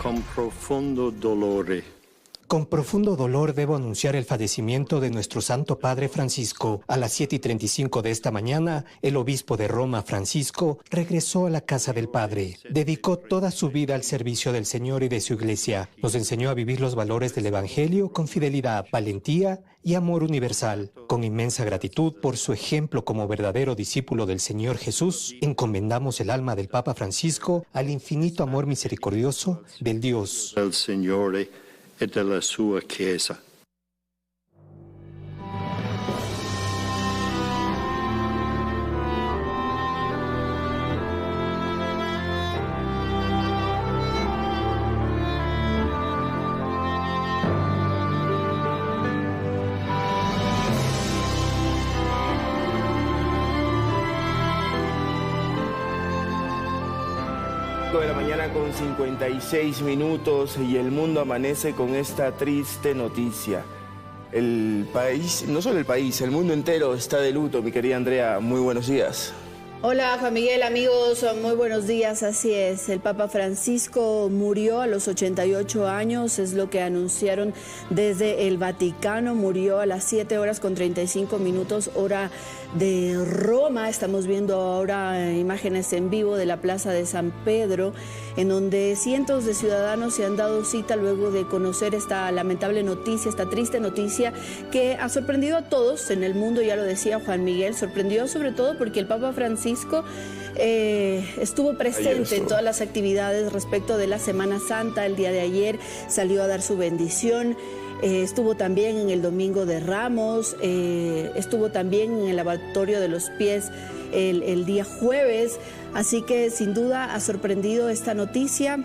Con profondo dolore. Con profundo dolor debo anunciar el fallecimiento de nuestro Santo Padre Francisco. A las 7:35 de esta mañana, el obispo de Roma, Francisco, regresó a la casa del Padre. Dedicó toda su vida al servicio del Señor y de su Iglesia. Nos enseñó a vivir los valores del Evangelio con fidelidad, valentía y amor universal. Con inmensa gratitud por su ejemplo como verdadero discípulo del Señor Jesús, encomendamos el alma del Papa Francisco al infinito amor misericordioso del Dios. Del Signore e della sua Chiesa. De la mañana con 56 minutos y el mundo amanece con esta triste noticia. El país, no solo el país, el mundo entero está de luto, mi querida Andrea. Muy buenos días. Hola Juan Miguel, amigos, muy buenos días. Así es, el Papa Francisco murió a los 88 años, es lo que anunciaron desde el Vaticano. Murió a las 7:35 hora de Roma. Estamos viendo ahora imágenes en vivo de la Plaza de San Pedro, en donde cientos de ciudadanos se han dado cita luego de conocer esta lamentable noticia, esta triste noticia que ha sorprendido a todos en el mundo. Ya lo decía Juan Miguel, sorprendió sobre todo porque el Papa Francisco estuvo presente en todas las actividades respecto de la Semana Santa. El día de ayer salió a dar su bendición. Estuvo también en el Domingo de Ramos, estuvo también en el lavatorio de los pies el día jueves, así que sin duda ha sorprendido esta noticia.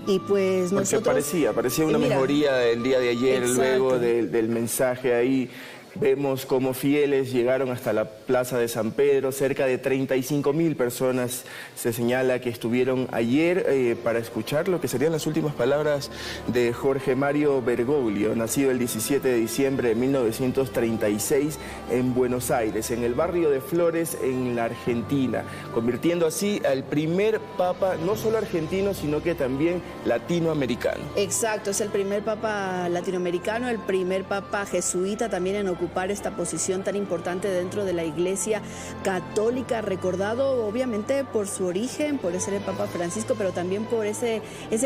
Y pues porque nosotros... parecía una mejoría del día de ayer. Exacto. Luego del mensaje ahí. Vemos cómo fieles llegaron hasta la Plaza de San Pedro, cerca de 35.000 personas se señala que estuvieron ayer para escuchar lo que serían las últimas palabras de Jorge Mario Bergoglio, nacido el 17 de diciembre de 1936 en Buenos Aires, en el barrio de Flores, en la Argentina, convirtiendo así al primer papa, no solo argentino, sino que también latinoamericano. Exacto, es el primer papa latinoamericano, el primer papa jesuita también en ocupar esta posición tan importante dentro de la Iglesia Católica, recordado obviamente por su origen, por ser el Papa Francisco, pero también por ese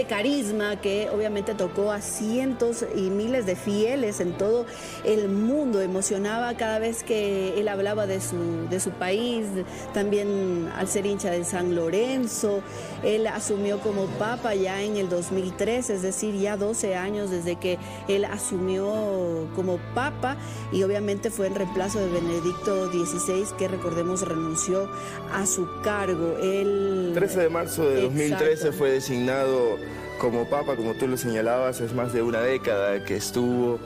carisma que obviamente tocó a cientos y miles de fieles en todo el mundo. Emocionaba cada vez que él hablaba de su país, también al ser hincha de San Lorenzo. Él asumió como Papa ya en el 2003, es decir, ya 12 años desde que él asumió como Papa, y obviamente fue en reemplazo de Benedicto XVI, que recordemos renunció a su cargo. El 13 de marzo de 2013 fue designado como Papa, como tú lo señalabas, es más de una década que estuvo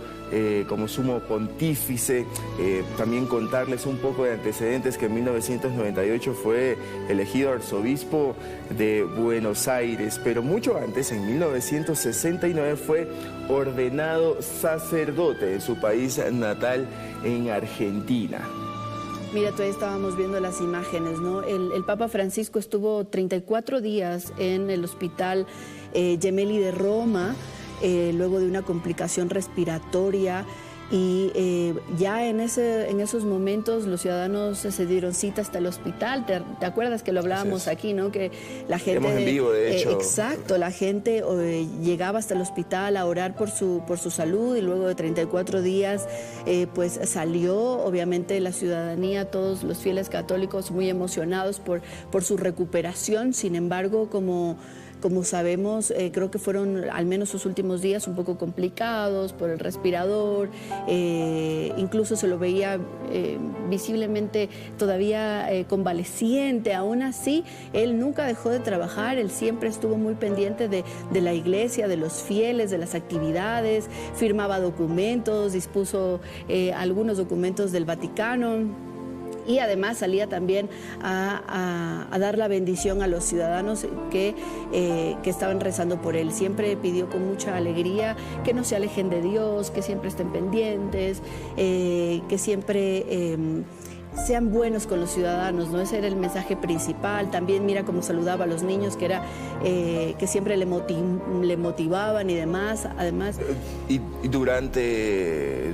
como sumo pontífice. También contarles un poco de antecedentes, que en 1998 fue elegido arzobispo de Buenos Aires, pero mucho antes, en 1969, fue ordenado sacerdote en su país natal, en Argentina. Mira, todavía estábamos viendo las imágenes, ¿no? El Papa Francisco estuvo 34 días en el hospital Gemelli de Roma, luego de una complicación respiratoria, y ya en esos momentos los ciudadanos se dieron cita hasta el hospital. ¿Te acuerdas que lo hablábamos aquí, no? Que la gente... en vivo, de hecho. Exacto, la gente llegaba hasta el hospital a orar por su salud, y luego de 34 días pues salió. Obviamente la ciudadanía, todos los fieles católicos muy emocionados por su recuperación. Sin embargo, como sabemos, creo que fueron al menos sus últimos días un poco complicados por el respirador. Incluso se lo veía visiblemente todavía convaleciente. Aún así, él nunca dejó de trabajar, él siempre estuvo muy pendiente de la iglesia, de los fieles, de las actividades, firmaba documentos, dispuso algunos documentos del Vaticano. Y además salía también a dar la bendición a los ciudadanos que estaban rezando por él. Siempre pidió con mucha alegría que no se alejen de Dios, que siempre estén pendientes, que siempre sean buenos con los ciudadanos, ¿no? Ese era el mensaje principal. También mira cómo saludaba a los niños, que era que siempre le motivaban y demás. Además, y durante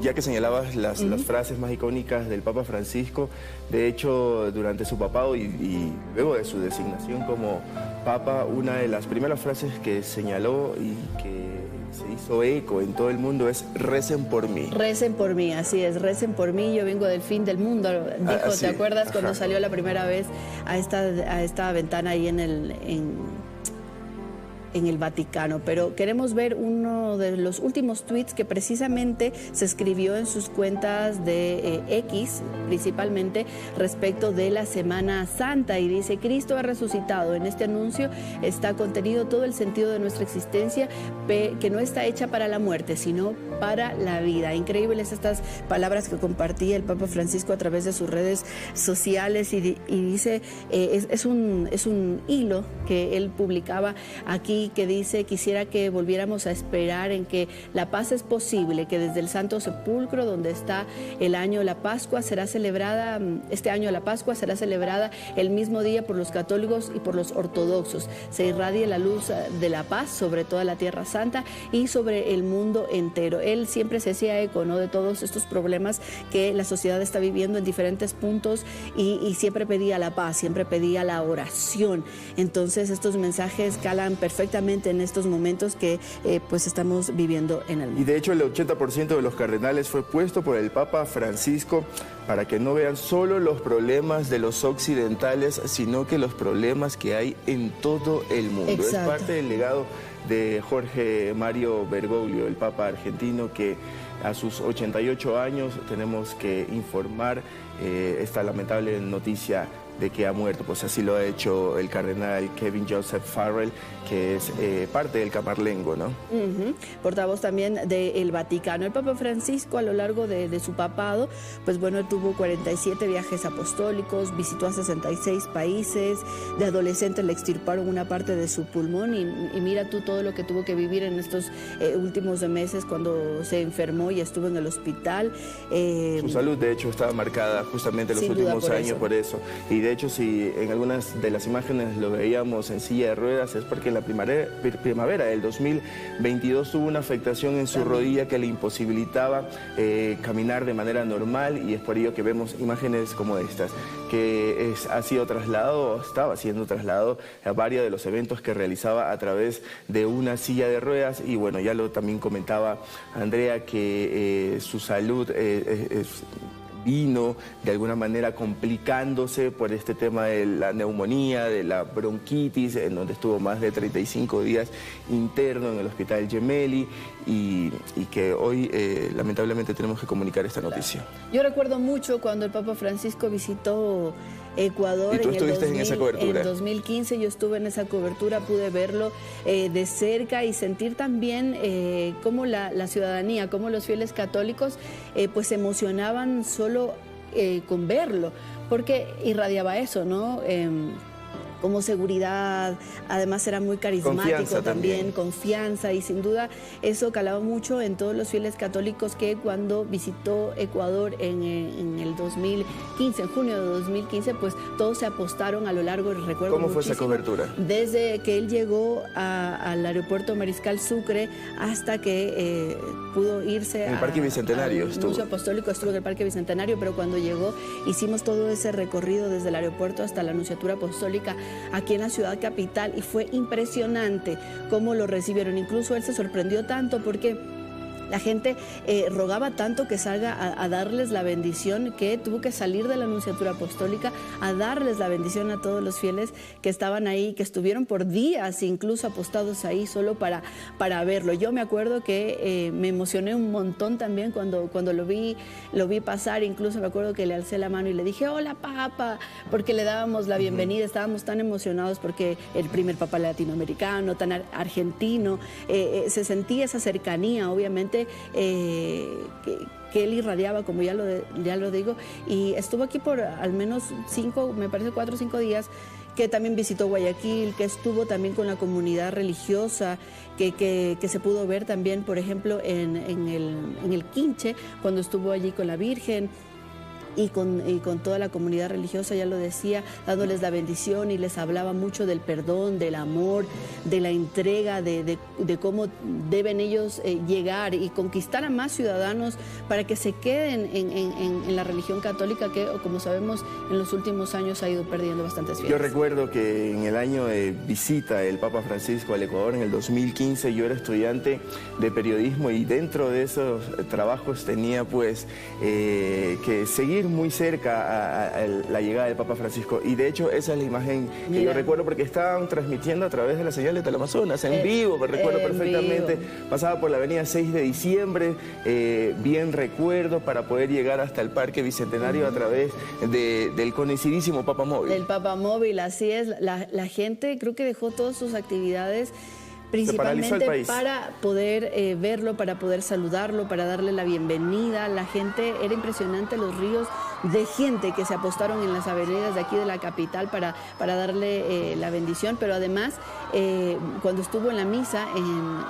ya que señalabas las frases más icónicas del Papa Francisco, de hecho, durante su papado y luego de su designación como Papa, una de las primeras frases que señaló y que se hizo eco en todo el mundo es: recen por mí. Recen por mí, así es, recen por mí, yo vengo del fin del mundo, dijo, ¿te acuerdas cuando salió la primera vez a esta ventana ahí en el Vaticano? Pero queremos ver uno de los últimos tweets que precisamente se escribió en sus cuentas de X, principalmente respecto de la Semana Santa, y dice: Cristo ha resucitado. En este anuncio está contenido todo el sentido de nuestra existencia, que no está hecha para la muerte, sino para la vida. Increíbles estas palabras que compartía el Papa Francisco a través de sus redes sociales, y dice, es un hilo que él publicaba aquí, que dice: quisiera que volviéramos a esperar en que la paz es posible, que desde el Santo Sepulcro, donde está el año la Pascua, será celebrada, este año la Pascua será celebrada el mismo día por los católicos y por los ortodoxos. Se irradie la luz de la paz sobre toda la Tierra Santa y sobre el mundo entero. Él siempre se hacía eco, ¿no?, de todos estos problemas que la sociedad está viviendo en diferentes puntos, y siempre pedía la paz, siempre pedía la oración. Entonces estos mensajes calan perfectamente en estos momentos que pues estamos viviendo en el mundo. Y de hecho el 80% de los cardenales fue puesto por el Papa Francisco para que no vean solo los problemas de los occidentales, sino que los problemas que hay en todo el mundo. Exacto. Es parte del legado de Jorge Mario Bergoglio, el Papa argentino, que a sus 88 años tenemos que informar esta lamentable noticia de que ha muerto. Pues así lo ha hecho el cardenal Kevin Joseph Farrell, que es parte del Camarlengo, ¿no? Portavoz también del Vaticano. El Papa Francisco, a lo largo de su papado, pues bueno, tuvo 47 viajes apostólicos, visitó a 66 países, de adolescente le extirparon una parte de su pulmón, y mira tú todo lo que tuvo que vivir en estos últimos meses cuando se enfermó y estuvo en el hospital. Su salud, de hecho, estaba marcada justamente en los últimos años por eso. Y de hecho, si en algunas de las imágenes lo veíamos en silla de ruedas, es porque en la primavera del 2022 tuvo una afectación en su rodilla que le imposibilitaba caminar de manera normal, y es por ello que vemos imágenes como estas, que ha sido trasladado, estaba siendo trasladado a varios de los eventos que realizaba a través de una silla de ruedas. Y bueno, ya lo también comentaba Andrea, que su salud vino de alguna manera complicándose por este tema de la neumonía, de la bronquitis, en donde estuvo más de 35 días interno en el Hospital Gemelli, y que hoy lamentablemente tenemos que comunicar esta noticia. Yo recuerdo mucho cuando el Papa Francisco visitó Ecuador. ¿Y tú estuviste en esa cobertura? En 2015 yo estuve en esa cobertura, pude verlo de cerca y sentir también cómo la ciudadanía, cómo los fieles católicos pues se emocionaban solo con verlo, porque irradiaba eso, ¿no? Como seguridad, además era muy carismático también, confianza, y sin duda eso calaba mucho en todos los fieles católicos que cuando visitó Ecuador en el 2015, en junio de 2015, pues todos se apostaron a lo largo, recuerdo. ¿Cómo fue esa cobertura? Desde que él llegó al aeropuerto Mariscal Sucre hasta que pudo irse en el Parque Bicentenario. El anuncio apostólico estuvo en el Parque Bicentenario, pero cuando llegó hicimos todo ese recorrido desde el aeropuerto hasta la Anunciatura Apostólica aquí en la ciudad capital, y fue impresionante cómo lo recibieron. Incluso él se sorprendió tanto porque la gente rogaba tanto que salga a darles la bendición, que tuvo que salir de la Anunciatura Apostólica a darles la bendición a todos los fieles que estaban ahí, que estuvieron por días incluso apostados ahí solo para verlo. Yo me acuerdo que me emocioné un montón también cuando lo vi pasar. Incluso me acuerdo que le alcé la mano y le dije: hola, Papa, porque le dábamos la bienvenida. Estábamos tan emocionados porque el primer Papa latinoamericano, tan argentino, se sentía esa cercanía, obviamente, que él irradiaba, como ya lo digo, y estuvo aquí por al menos 4 o 5 días, que también visitó Guayaquil, que estuvo también con la comunidad religiosa, que se pudo ver también, por ejemplo, en el Quinche, cuando estuvo allí con la Virgen. y con toda la comunidad religiosa, ya lo decía, dándoles la bendición, y les hablaba mucho del perdón, del amor, de la entrega, de cómo deben ellos llegar y conquistar a más ciudadanos para que se queden en la religión católica, que como sabemos en los últimos años ha ido perdiendo bastantes fieles. Yo recuerdo que en el año de visita del Papa Francisco al Ecuador, en el 2015, yo era estudiante de periodismo y dentro de esos trabajos tenía pues que seguir muy cerca a la llegada del Papa Francisco, y de hecho esa es la imagen que yo recuerdo, porque estaban transmitiendo a través de la señal de Teleamazonas en vivo, me recuerdo perfectamente, pasaba por la avenida 6 de diciembre, bien recuerdo, para poder llegar hasta el Parque Bicentenario a través del conocidísimo Papa Móvil. El Papa Móvil, así es, la gente creo que dejó todas sus actividades principalmente para poder verlo, para poder saludarlo, para darle la bienvenida. La gente, era impresionante los ríos de gente que se apostaron en las avenidas de aquí de la capital para darle la bendición, pero además cuando estuvo en la misa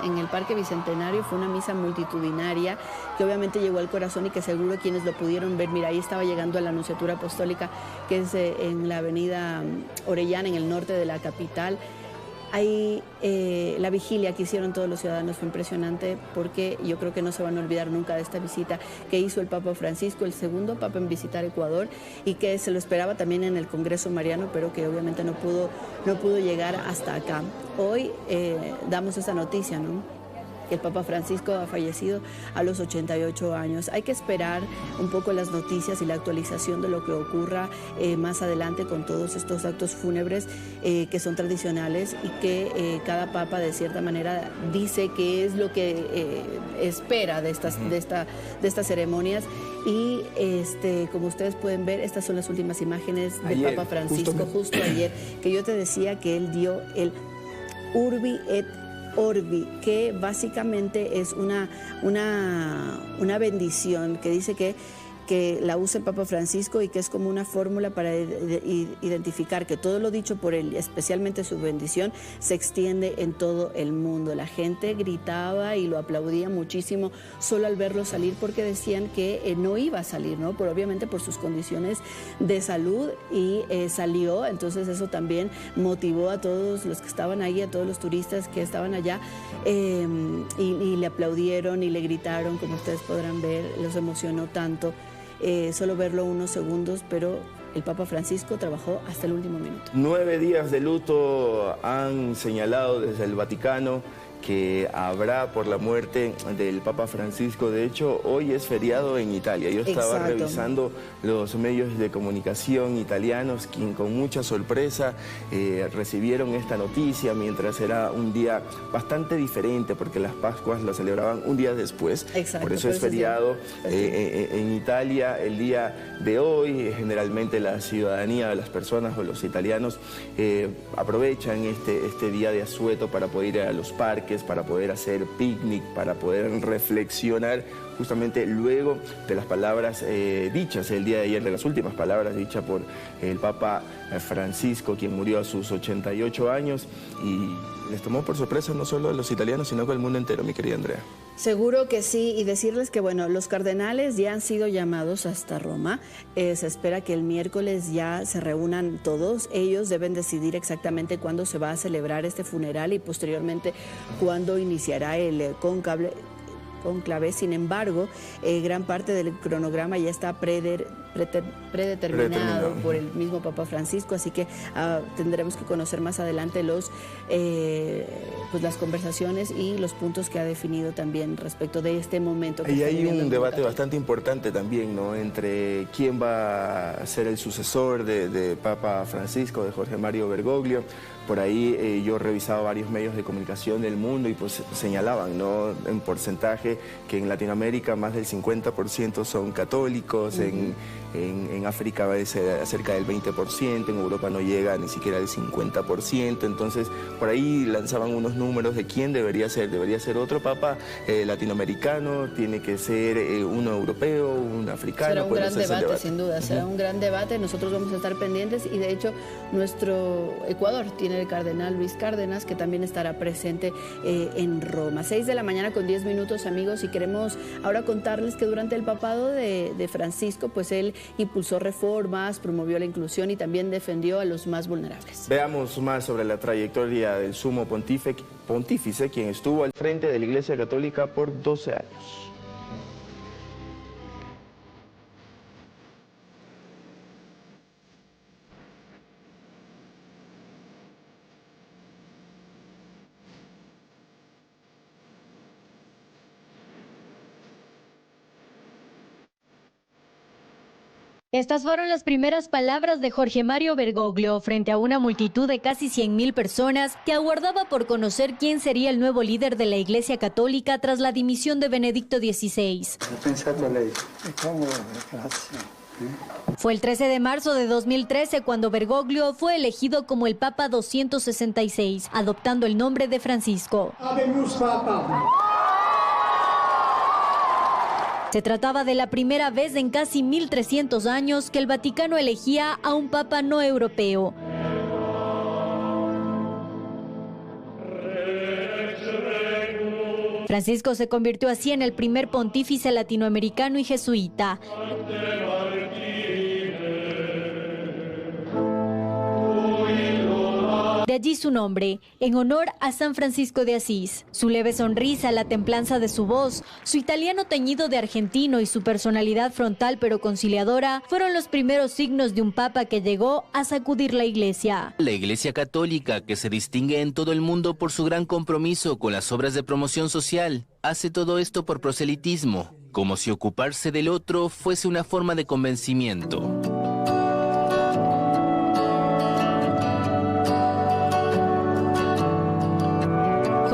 en el Parque Bicentenario, fue una misa multitudinaria que obviamente llegó al corazón y que seguro quienes lo pudieron ver, mira, ahí estaba llegando a la Nunciatura Apostólica, que es en la avenida Orellana, en el norte de la capital. Ahí la vigilia que hicieron todos los ciudadanos fue impresionante, porque yo creo que no se van a olvidar nunca de esta visita que hizo el Papa Francisco, el segundo Papa en visitar Ecuador, y que se lo esperaba también en el Congreso Mariano, pero que obviamente no pudo llegar hasta acá. Hoy damos esa noticia, ¿no? Que el Papa Francisco ha fallecido a los 88 años. Hay que esperar un poco las noticias y la actualización de lo que ocurra más adelante con todos estos actos fúnebres que son tradicionales y que cada papa de cierta manera dice que es lo que espera de estas ceremonias. Y como ustedes pueden ver, estas son las últimas imágenes del Papa Francisco, justo ayer, que yo te decía que él dio el Urbi et Orbi, que básicamente es una bendición que dice que la usa el Papa Francisco y que es como una fórmula para identificar que todo lo dicho por él, especialmente su bendición, se extiende en todo el mundo. La gente gritaba y lo aplaudía muchísimo solo al verlo salir, porque decían que no iba a salir, ¿no? Obviamente por sus condiciones de salud, y salió. Entonces eso también motivó a todos los que estaban ahí, a todos los turistas que estaban allá, y le aplaudieron y le gritaron, como ustedes podrán ver, los emocionó tanto. Solo verlo unos segundos, pero el Papa Francisco trabajó hasta el último minuto. 9 días de luto han señalado desde el Vaticano que habrá por la muerte del Papa Francisco. De hecho, hoy es feriado en Italia. Yo estaba revisando los medios de comunicación italianos, quien con mucha sorpresa recibieron esta noticia, mientras era un día bastante diferente, porque las Pascuas las celebraban un día después. Exacto, por eso es feriado en Italia el día de hoy. Generalmente la ciudadanía de las personas o los italianos aprovechan este día de asueto para poder ir a los parques, para poder hacer picnic, para poder reflexionar justamente luego de las palabras dichas el día de ayer, de las últimas palabras dichas por el Papa Francisco, quien murió a sus 88 años, y les tomó por sorpresa no solo a los italianos, sino que al mundo entero, mi querida Andrea. Seguro que sí, y decirles que bueno, los cardenales ya han sido llamados hasta Roma. Se espera que el miércoles ya se reúnan todos. Ellos deben decidir exactamente cuándo se va a celebrar este funeral y posteriormente cuándo iniciará el cónclave. Sin embargo, gran parte del cronograma ya está predeterminado por el mismo Papa Francisco, así que tendremos que conocer más adelante las conversaciones y los puntos que ha definido también respecto de este momento. Y hay un debate bastante importante también, ¿no?, entre quién va a ser el sucesor de Papa Francisco, de Jorge Mario Bergoglio. Por ahí yo revisaba varios medios de comunicación del mundo y pues señalaban, ¿no?, en porcentaje que en Latinoamérica más del 50% son católicos, en África es cerca del 20%, en Europa no llega ni siquiera al 50%, entonces por ahí lanzaban unos números de quién debería ser otro papa latinoamericano, tiene que ser uno europeo, un africano. Será un gran debate, sin duda, será un gran debate, nosotros vamos a estar pendientes, y de hecho nuestro Ecuador tiene el cardenal Luis Cárdenas, que también estará presente en Roma. 6 de la mañana con 10 minutos, amigos, y queremos ahora contarles que durante el papado de Francisco, pues él impulsó reformas, promovió la inclusión y también defendió a los más vulnerables. Veamos más sobre la trayectoria del sumo pontífice, quien estuvo al frente de la Iglesia Católica por 12 años. Estas fueron las primeras palabras de Jorge Mario Bergoglio frente a una multitud de casi 100.000 personas que aguardaba por conocer quién sería el nuevo líder de la Iglesia Católica tras la dimisión de Benedicto XVI. Fue el 13 de marzo de 2013 cuando Bergoglio fue elegido como el Papa 266, adoptando el nombre de Francisco. Se trataba de la primera vez en casi 1300 años que el Vaticano elegía a un papa no europeo. Francisco se convirtió así en el primer pontífice latinoamericano y jesuita. De allí su nombre, en honor a San Francisco de Asís. Su leve sonrisa, la templanza de su voz, su italiano teñido de argentino y su personalidad frontal pero conciliadora fueron los primeros signos de un papa que llegó a sacudir la Iglesia. La Iglesia Católica, que se distingue en todo el mundo por su gran compromiso con las obras de promoción social, hace todo esto por proselitismo, como si ocuparse del otro fuese una forma de convencimiento.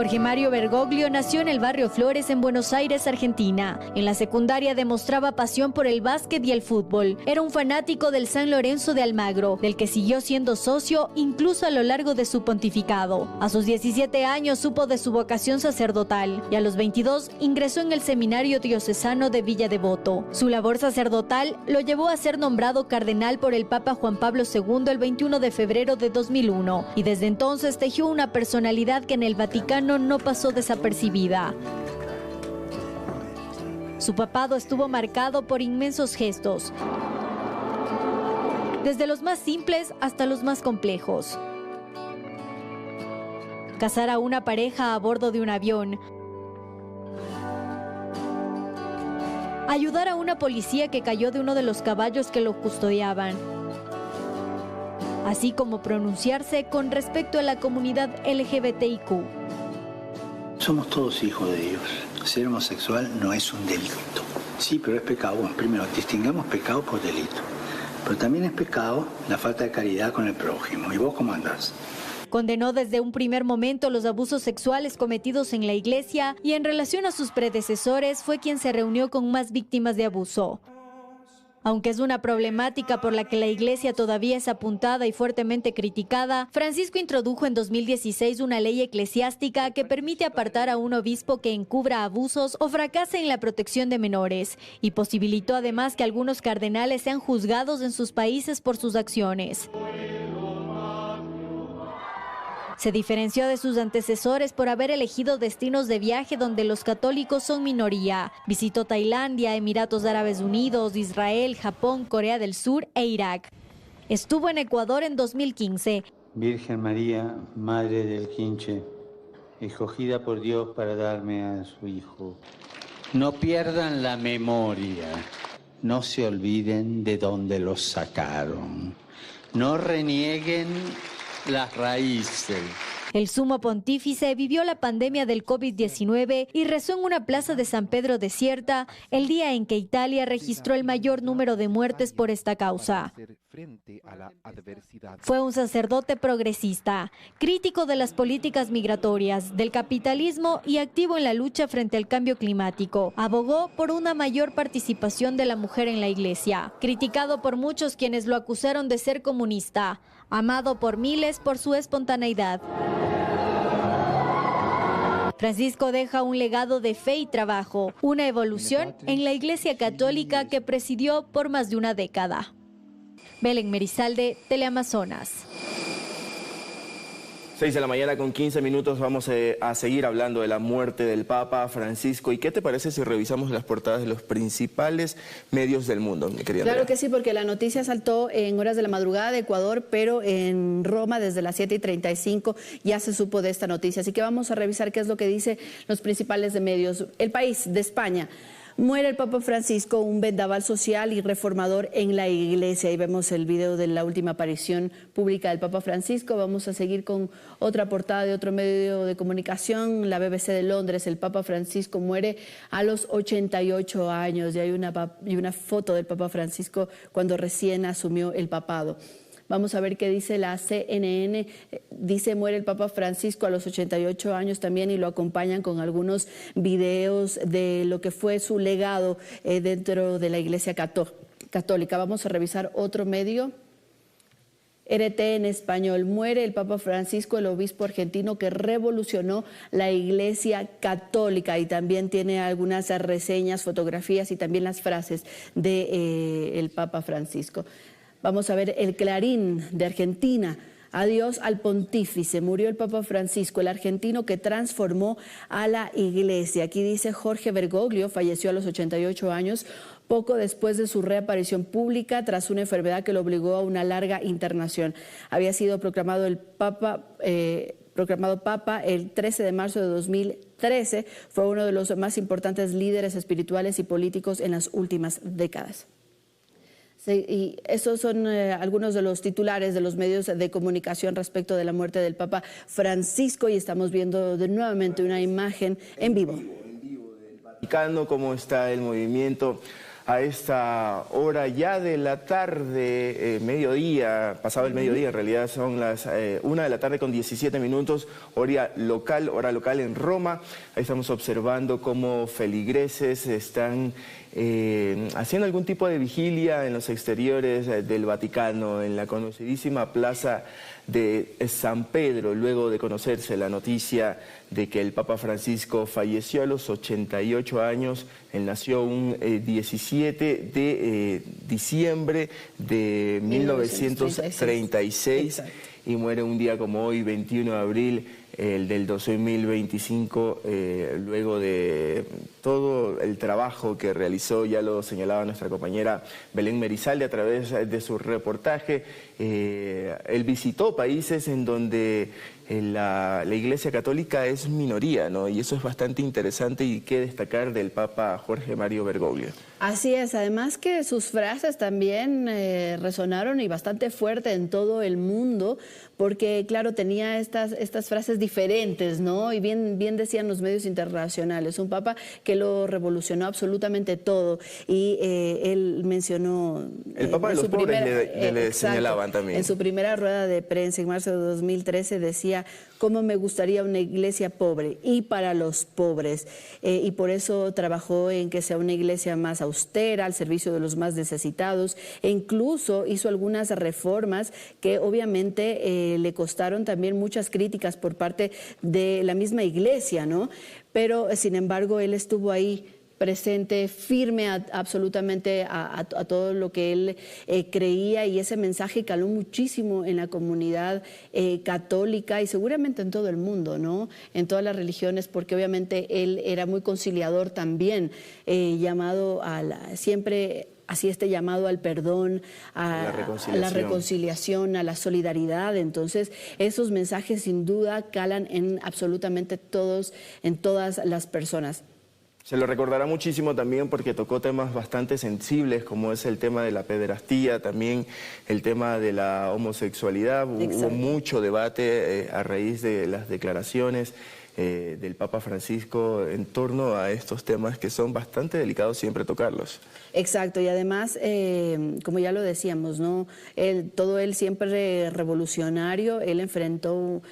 Jorge Mario Bergoglio nació en el barrio Flores en Buenos Aires, Argentina. En la secundaria demostraba pasión por el básquet y el fútbol. Era un fanático del San Lorenzo de Almagro, del que siguió siendo socio incluso a lo largo de su pontificado. A sus 17 años supo de su vocación sacerdotal y a los 22 ingresó en el Seminario Diocesano de Villa Devoto. Su labor sacerdotal lo llevó a ser nombrado cardenal por el Papa Juan Pablo II el 21 de febrero de 2001 y desde entonces tejió una personalidad que en el Vaticano no pasó desapercibida. Su papado estuvo marcado por inmensos gestos, desde los más simples hasta los más complejos. Casar a una pareja a bordo de un avión, ayudar a una policía que cayó de uno de los caballos que lo custodiaban, así como pronunciarse con respecto a la comunidad LGBTIQ. Somos todos hijos de Dios. Ser homosexual no es un delito. Sí, pero es pecado. Bueno, primero, distingamos pecado por delito. Pero también es pecado la falta de caridad con el prójimo. ¿Y vos cómo andás? Condenó desde un primer momento los abusos sexuales cometidos en la Iglesia y en relación a sus predecesores fue quien se reunió con más víctimas de abuso. Aunque es una problemática por la que la Iglesia todavía es apuntada y fuertemente criticada, Francisco introdujo en 2016 una ley eclesiástica que permite apartar a un obispo que encubra abusos o fracase en la protección de menores, y posibilitó además que algunos cardenales sean juzgados en sus países por sus acciones. Se diferenció de sus antecesores por haber elegido destinos de viaje donde los católicos son minoría. Visitó Tailandia, Emiratos Árabes Unidos, Israel, Japón, Corea del Sur e Irak. Estuvo en Ecuador en 2015. Virgen María, Madre del Quinche, escogida por Dios para darme a su Hijo. No pierdan la memoria, no se olviden de dónde los sacaron, no renieguen las raíces. El sumo pontífice vivió la pandemia del COVID-19 y rezó en una plaza de San Pedro desierta el día en que Italia registró el mayor número de muertes por esta causa. Fue un sacerdote progresista, crítico de las políticas migratorias, del capitalismo y activo en la lucha frente al cambio climático. Abogó por una mayor participación de la mujer en la Iglesia. Criticado por muchos quienes lo acusaron de ser comunista, amado por miles por su espontaneidad. Francisco deja un legado de fe y trabajo, una evolución en la Iglesia Católica que presidió por más de una década. Belén Merizalde, Teleamazonas. 6 de la mañana con 15 minutos vamos a seguir hablando de la muerte del Papa Francisco. ¿Y qué te parece si revisamos las portadas de los principales medios del mundo, mi querida Claro Andrea? que sí, porque la noticia saltó en horas de la madrugada de Ecuador, pero en Roma desde las 7:35 ya se supo de esta noticia. Así que vamos a revisar qué es lo que dicen los principales de medios. El País de España. Muere el Papa Francisco, un vendaval social y reformador en la Iglesia. Ahí vemos el video de la última aparición pública del Papa Francisco. Vamos a seguir con otra portada de otro medio de comunicación, la BBC de Londres. El Papa Francisco muere a los 88 años y hay una foto del Papa Francisco cuando recién asumió el papado. Vamos a ver qué dice la CNN. Dice, muere el Papa Francisco a los 88 años también, y lo acompañan con algunos videos de lo que fue su legado dentro de la Iglesia Católica. Vamos a revisar otro medio. RT en español. Muere el Papa Francisco, el obispo argentino que revolucionó la Iglesia Católica, y también tiene algunas reseñas, fotografías y también las frases de el Papa Francisco. Vamos a ver el Clarín de Argentina. Adiós al pontífice. Murió el Papa Francisco, el argentino que transformó a la Iglesia. Aquí dice Jorge Bergoglio, falleció a los 88 años, poco después de su reaparición pública tras una enfermedad que lo obligó a una larga internación. Había sido proclamado Papa el 13 de marzo de 2013. Fue uno de los más importantes líderes espirituales y políticos en las últimas décadas. Sí, y esos son algunos de los titulares de los medios de comunicación respecto de la muerte del Papa Francisco, y estamos viendo nuevamente una imagen en vivo. Del Vaticano, cómo está el movimiento a esta hora ya de la tarde, mediodía, pasado el mediodía, en realidad son las 1 de la tarde con 17 minutos, hora local en Roma. Ahí estamos observando cómo feligreses están haciendo algún tipo de vigilia en los exteriores del Vaticano, en la conocidísima plaza de San Pedro, luego de conocerse la noticia de que el Papa Francisco falleció a los 88 años. Él nació un 17 de diciembre de 1936 y muere un día como hoy, 21 de abril, el del 2025, luego de todo el trabajo que realizó, ya lo señalaba nuestra compañera Belén Merizalde a través de su reportaje. Él visitó países en donde la Iglesia Católica es minoría, ¿no? Y eso es bastante interesante y qué destacar del Papa Jorge Mario Bergoglio. Así es, además que sus frases también resonaron y bastante fuerte en todo el mundo, porque claro, tenía estas frases diferentes, ¿no? Y bien decían los medios internacionales, un papa que lo revolucionó absolutamente todo. Y él mencionó... El papa de los pobres le señalaban también. En su primera rueda de prensa en marzo de 2013 decía: cómo me gustaría una iglesia pobre y para los pobres. Y por eso trabajó en que sea una iglesia más austera, al servicio de los más necesitados, e incluso hizo algunas reformas que obviamente le costaron también muchas críticas por parte de la misma iglesia, ¿no? Pero sin embargo él estuvo ahí presente, firme absolutamente a todo lo que él creía, y ese mensaje caló muchísimo en la comunidad católica y seguramente en todo el mundo, ¿no? En todas las religiones, porque obviamente él era muy conciliador también, llamado siempre hacía este llamado al perdón, a la reconciliación, a la solidaridad. Entonces, esos mensajes sin duda calan en absolutamente en todas las personas. Se lo recordará muchísimo también porque tocó temas bastante sensibles, como es el tema de la pederastía, también el tema de la homosexualidad. Hubo mucho debate a raíz de las declaraciones del Papa Francisco en torno a estos temas que son bastante delicados siempre tocarlos. Exacto, y además, como ya lo decíamos, ¿no? Todo él siempre revolucionario, él enfrentó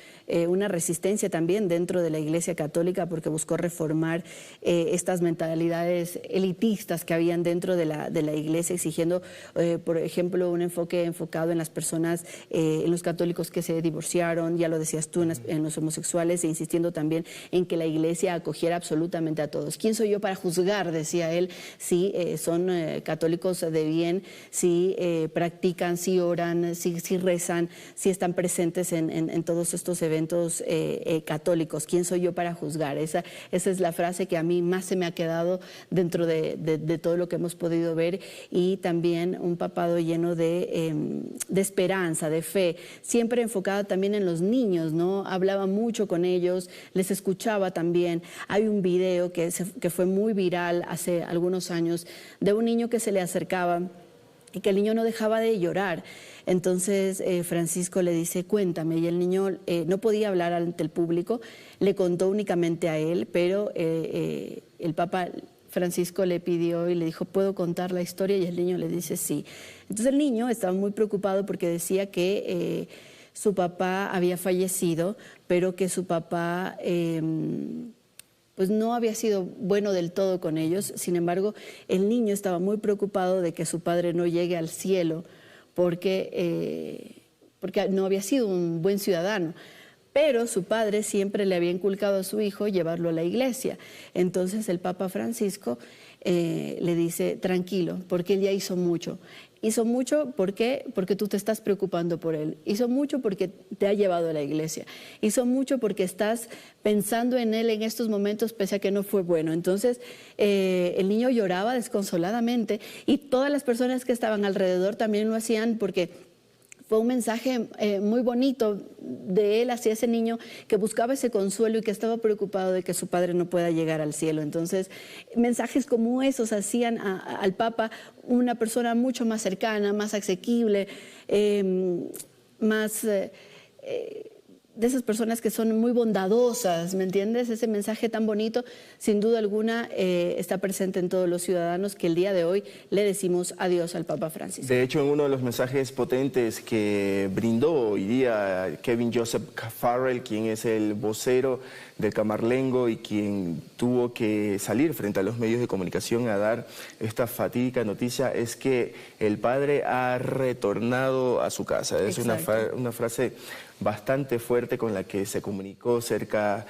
una resistencia también dentro de la Iglesia Católica porque buscó reformar estas mentalidades elitistas que habían dentro de la Iglesia, exigiendo, por ejemplo, un enfoque enfocado en las personas, en los católicos que se divorciaron, ya lo decías tú, en los homosexuales, e insistiendo también también en que la iglesia acogiera absolutamente a todos. ¿Quién soy yo para juzgar?, decía él, si son católicos de bien, si practican, si oran, si rezan, si están presentes en todos estos eventos católicos. ¿Quién soy yo para juzgar? Esa es la frase que a mí más se me ha quedado dentro de todo lo que hemos podido ver, y también un papado lleno de esperanza, de fe, siempre enfocado también en los niños, ¿no? Hablaba mucho con ellos, les escuchaba también. Hay un video que fue muy viral hace algunos años de un niño que se le acercaba y que el niño no dejaba de llorar. Entonces Francisco le dice, cuéntame, y el niño no podía hablar ante el público, le contó únicamente a él, pero el Papa Francisco le pidió y le dijo, ¿puedo contar la historia? Y el niño le dice sí. Entonces el niño estaba muy preocupado porque decía que su papá había fallecido, pero que su papá pues no había sido bueno del todo con ellos. Sin embargo, el niño estaba muy preocupado de que su padre no llegue al cielo porque no había sido un buen ciudadano. Pero su padre siempre le había inculcado a su hijo llevarlo a la iglesia. Entonces el Papa Francisco le dice, tranquilo, porque él ya hizo mucho. Hizo mucho, ¿por qué? Porque tú te estás preocupando por él. Hizo mucho porque te ha llevado a la iglesia. Hizo mucho porque estás pensando en él en estos momentos, pese a que no fue bueno. Entonces el niño lloraba desconsoladamente y todas las personas que estaban alrededor también lo hacían, porque fue un mensaje muy bonito de él hacia ese niño que buscaba ese consuelo y que estaba preocupado de que su padre no pueda llegar al cielo. Entonces, mensajes como esos hacían al Papa una persona mucho más cercana, más asequible, más de esas personas que son muy bondadosas, ¿me entiendes? Ese mensaje tan bonito, sin duda alguna, está presente en todos los ciudadanos que el día de hoy le decimos adiós al Papa Francisco. De hecho, en uno de los mensajes potentes que brindó hoy día Kevin Joseph Farrell, quien es el vocero del Camarlengo y quien tuvo que salir frente a los medios de comunicación a dar esta fatídica noticia, es que el padre ha retornado a su casa. Es una frase bastante fuerte con la que se comunicó cerca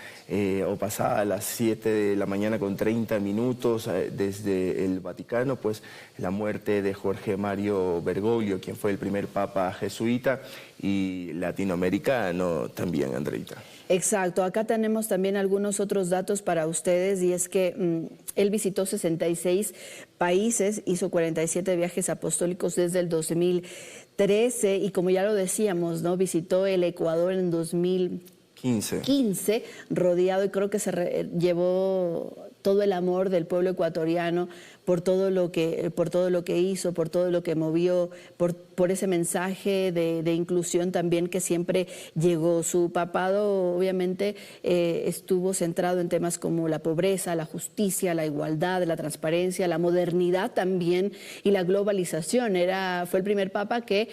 o pasada las 7 de la mañana con 30 minutos desde el Vaticano, pues la muerte de Jorge Mario Bergoglio, quien fue el primer papa jesuita y latinoamericano también, Andreita. Exacto, acá tenemos también algunos otros datos para ustedes, y es que él visitó 66 países, hizo 47 viajes apostólicos desde el 2013 y, como ya lo decíamos, ¿no?, visitó el Ecuador en 2015, rodeado, y creo que se llevó todo el amor del pueblo ecuatoriano por todo lo que hizo, por todo lo que movió, por ese mensaje de inclusión también que siempre llegó. Su papado obviamente estuvo centrado en temas como la pobreza, la justicia, la igualdad, la transparencia, la modernidad también y la globalización. Fue el primer papa que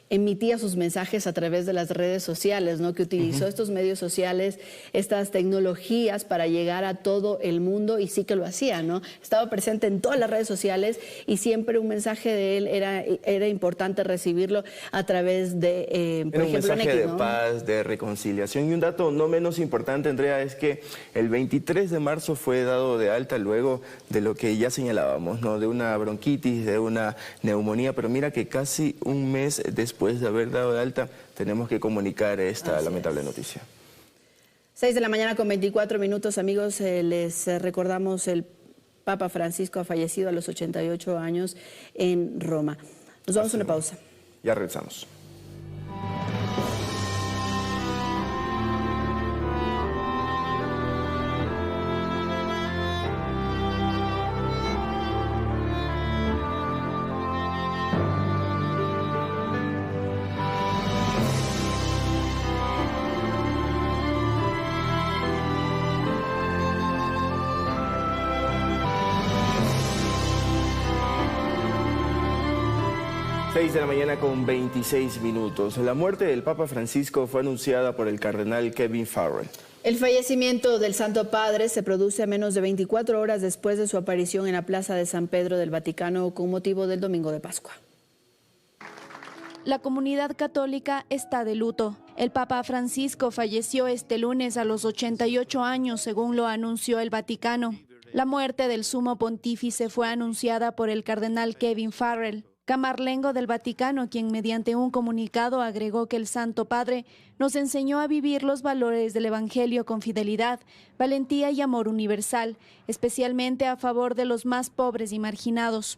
emitía sus mensajes a través de las redes sociales, ¿no?, que utilizó estos medios sociales, estas tecnologías para llegar a todo el mundo, y sí que lo hacía, ¿no? Estaba presente en todas las redes sociales y siempre un mensaje de él era importante recibirlo a través de, por ejemplo, un mensaje de paz, de reconciliación. Y un dato no menos importante, Andrea, es que el 23 de marzo fue dado de alta luego de lo que ya señalábamos, ¿no?, de una bronquitis, de una neumonía, pero mira que casi un mes después de haber dado de alta tenemos que comunicar esta lamentable noticia. 6 de la mañana con 24 minutos, amigos, les recordamos el Papa Francisco ha fallecido a los 88 años en Roma. Nos vamos a una pausa. Ya regresamos. De la mañana con 26 minutos. La muerte del Papa Francisco fue anunciada por el cardenal Kevin Farrell. El fallecimiento del Santo Padre se produce a menos de 24 horas después de su aparición en la Plaza de San Pedro del Vaticano con motivo del Domingo de Pascua. La comunidad católica está de luto. El Papa Francisco falleció este lunes a los 88 años, según lo anunció el Vaticano. La muerte del sumo pontífice fue anunciada por el cardenal Kevin Farrell, camarlengo del Vaticano, quien mediante un comunicado agregó que el Santo Padre nos enseñó a vivir los valores del Evangelio con fidelidad, valentía y amor universal, especialmente a favor de los más pobres y marginados.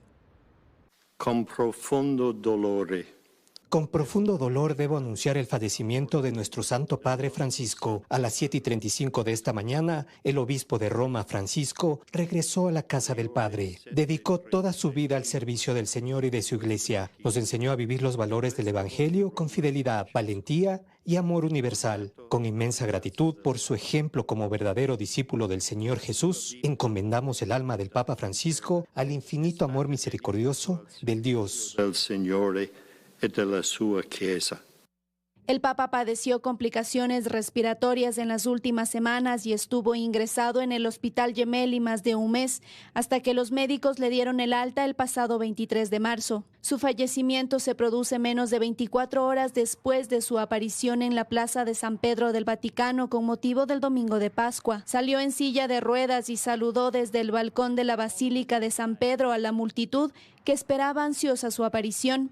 Con profondo dolore. Con profundo dolor debo anunciar el fallecimiento de nuestro Santo Padre Francisco. A las 7:35 de esta mañana, el obispo de Roma, Francisco, regresó a la casa del Padre. Dedicó toda su vida al servicio del Señor y de su Iglesia. Nos enseñó a vivir los valores del Evangelio con fidelidad, valentía y amor universal. Con inmensa gratitud por su ejemplo como verdadero discípulo del Señor Jesús, encomendamos el alma del Papa Francisco al infinito amor misericordioso del Dios. Del Signore e della sua Chiesa. El Papa padeció complicaciones respiratorias en las últimas semanas y estuvo ingresado en el Hospital Gemelli más de un mes, hasta que los médicos le dieron el alta el pasado 23 de marzo. Su fallecimiento se produce menos de 24 horas después de su aparición en la Plaza de San Pedro del Vaticano con motivo del Domingo de Pascua. Salió en silla de ruedas y saludó desde el balcón de la Basílica de San Pedro a la multitud que esperaba ansiosa su aparición.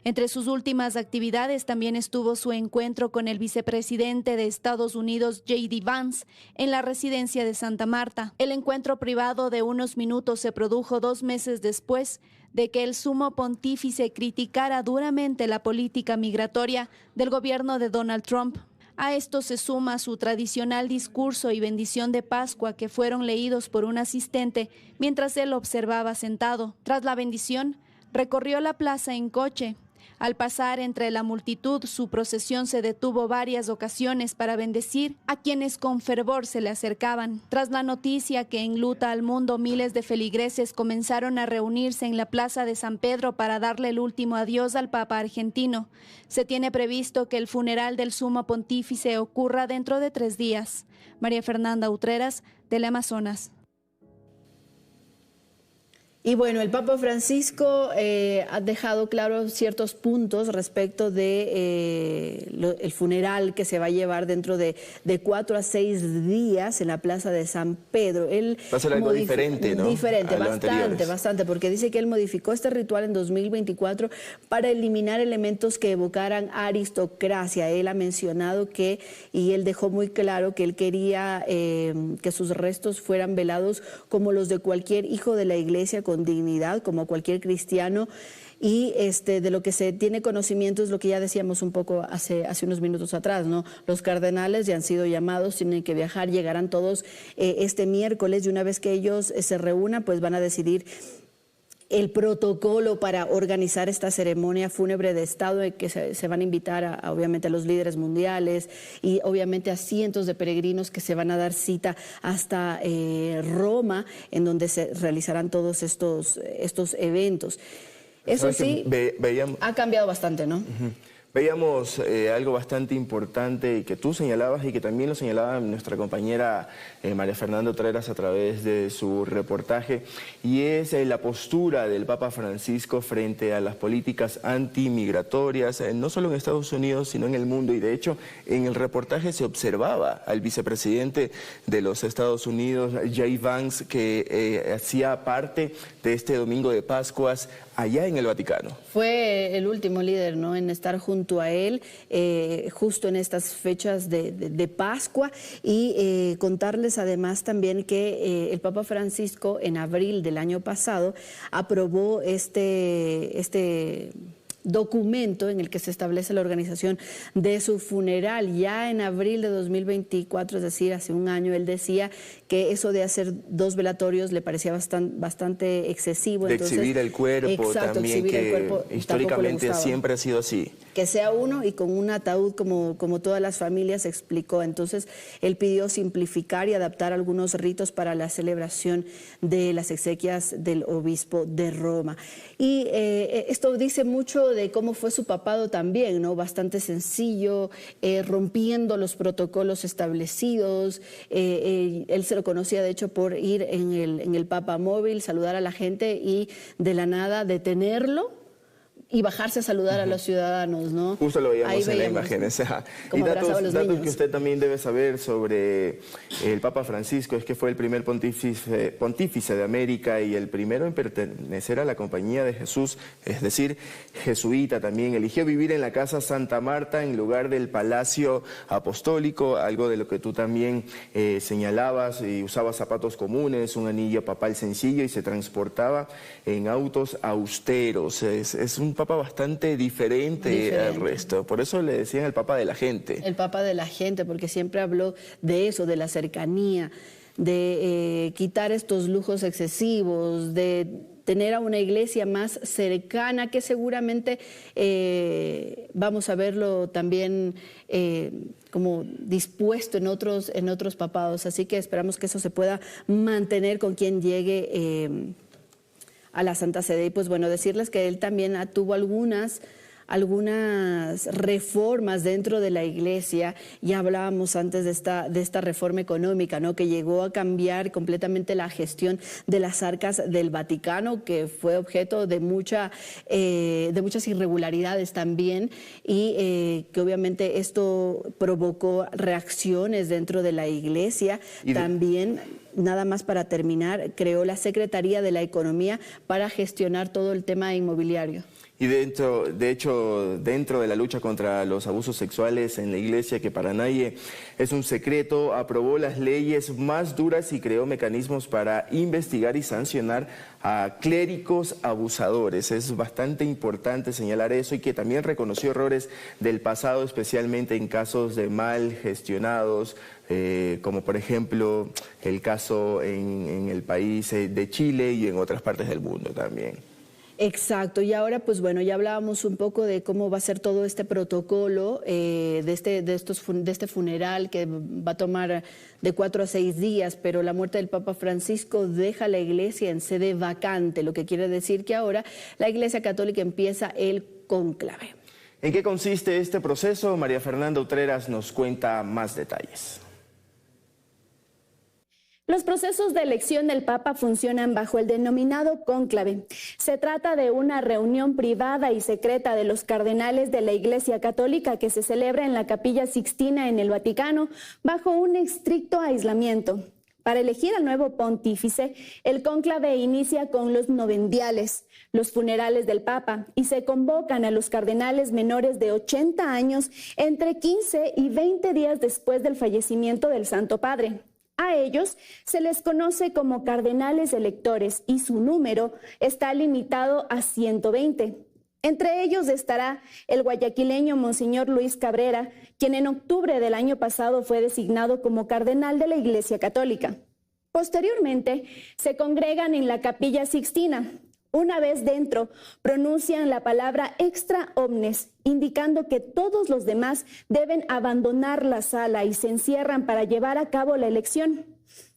Entre sus últimas actividades también estuvo su encuentro con el vicepresidente de Estados Unidos, J.D. Vance, en la residencia de Santa Marta. El encuentro privado de unos minutos se produjo 2 meses después de que el sumo pontífice criticara duramente la política migratoria del gobierno de Donald Trump. A esto se suma su tradicional discurso y bendición de Pascua que fueron leídos por un asistente mientras él observaba sentado. Tras la bendición, recorrió la plaza en coche. Al pasar entre la multitud, su procesión se detuvo varias ocasiones para bendecir a quienes con fervor se le acercaban. Tras la noticia que enluta al mundo, miles de feligreses comenzaron a reunirse en la Plaza de San Pedro para darle el último adiós al Papa argentino. Se tiene previsto que el funeral del sumo pontífice ocurra dentro de 3 días. María Fernanda Utreras, Teleamazonas. Y bueno, el Papa Francisco ha dejado claro ciertos puntos respecto de el funeral que se va a llevar dentro de 4 a 6 días en la Plaza de San Pedro. Él va a ser algo diferente, ¿no? Diferente, bastante, porque dice que él modificó este ritual en 2024 para eliminar elementos que evocaran aristocracia. Él ha mencionado y él dejó muy claro que él quería que sus restos fueran velados como los de cualquier hijo de la Iglesia, con dignidad, como cualquier cristiano, y de lo que se tiene conocimiento es lo que ya decíamos un poco hace unos minutos atrás, ¿no? Los cardenales ya han sido llamados, tienen que viajar, llegarán todos este miércoles, y una vez que ellos se reúnan, pues van a decidir el protocolo para organizar esta ceremonia fúnebre de Estado, en que se van a invitar obviamente a los líderes mundiales y obviamente a cientos de peregrinos que se van a dar cita hasta Roma, en donde se realizarán todos estos eventos. Eso sí, ha cambiado bastante, ¿no? Veíamos algo bastante importante que tú señalabas y que también lo señalaba nuestra compañera María Fernanda Utreras a través de su reportaje, y es la postura del Papa Francisco frente a las políticas antimigratorias, no solo en Estados Unidos, sino en el mundo. Y de hecho, en el reportaje se observaba al vicepresidente de los Estados Unidos, J.D. Vance, que hacía parte de este Domingo de Pascuas allá en el Vaticano. Fue el último líder, ¿no?, en estar junto a él, justo en estas fechas de Pascua, y contarles además también que el Papa Francisco en abril del año pasado aprobó este documento en el que se establece la organización de su funeral. Ya en abril de 2024, es decir, hace un año, él decía que eso de hacer 2 velatorios le parecía bastante excesivo. De exhibir el cuerpo, exacto, también, que históricamente siempre ha sido así. Que sea uno y con un ataúd como todas las familias, explicó. Entonces, él pidió simplificar y adaptar algunos ritos para la celebración de las exequias del obispo de Roma. Y esto dice mucho de cómo fue su papado también, ¿no? Bastante sencillo, rompiendo los protocolos establecidos. Él se lo conocía, de hecho, por ir en el Papa Móvil, saludar a la gente y de la nada detenerlo y bajarse a saludar a los ciudadanos, ¿no? Justo lo veíamos en la imagen. Y datos que usted también debe saber sobre el Papa Francisco es que fue el primer pontífice de América y el primero en pertenecer a la Compañía de Jesús, es decir, jesuita también. Eligió vivir en la Casa Santa Marta en lugar del Palacio Apostólico, algo de lo que tú también señalabas, y usaba zapatos comunes, un anillo papal sencillo y se transportaba en autos austeros. Es un papa bastante diferente al resto. Por eso le decían el papa de la gente. El papa de la gente, porque siempre habló de eso, de la cercanía, de quitar estos lujos excesivos, de tener a una iglesia más cercana, que seguramente vamos a verlo también como dispuesto en otros papados. Así que esperamos que eso se pueda mantener con quien llegue a la Santa Sede. Y pues bueno, decirles que él también tuvo algunas reformas dentro de la iglesia. Ya hablábamos antes de esta reforma económica, ¿no?, que llegó a cambiar completamente la gestión de las arcas del Vaticano, que fue objeto de muchas irregularidades también, y que obviamente esto provocó reacciones dentro de la iglesia. También, nada más para terminar, creó la Secretaría de la Economía para gestionar todo el tema inmobiliario. Y de hecho, dentro de la lucha contra los abusos sexuales en la iglesia, que para nadie es un secreto, aprobó las leyes más duras y creó mecanismos para investigar y sancionar a clérigos abusadores. Es bastante importante señalar eso, y que también reconoció errores del pasado, especialmente en casos de mal gestionados, como por ejemplo el caso en el país de Chile y en otras partes del mundo también. Exacto, y ahora pues bueno, ya hablábamos un poco de cómo va a ser todo este protocolo de este funeral, que va a tomar de 4 a 6 días, pero la muerte del Papa Francisco deja la iglesia en sede vacante, lo que quiere decir que ahora la Iglesia Católica empieza el cónclave. ¿En qué consiste este proceso? María Fernanda Utreras nos cuenta más detalles. Los procesos de elección del Papa funcionan bajo el denominado cónclave. Se trata de una reunión privada y secreta de los cardenales de la Iglesia Católica que se celebra en la Capilla Sixtina en el Vaticano bajo un estricto aislamiento. Para elegir al nuevo pontífice, el cónclave inicia con los novendiales, los funerales del Papa, y se convocan a los cardenales menores de 80 años entre 15 y 20 días después del fallecimiento del Santo Padre. A ellos se les conoce como cardenales electores y su número está limitado a 120. Entre ellos estará el guayaquileño Monseñor Luis Cabrera, quien en octubre del año pasado fue designado como cardenal de la Iglesia Católica. Posteriormente, se congregan en la Capilla Sixtina. Una vez dentro, pronuncian la palabra extra omnes, indicando que todos los demás deben abandonar la sala y se encierran para llevar a cabo la elección.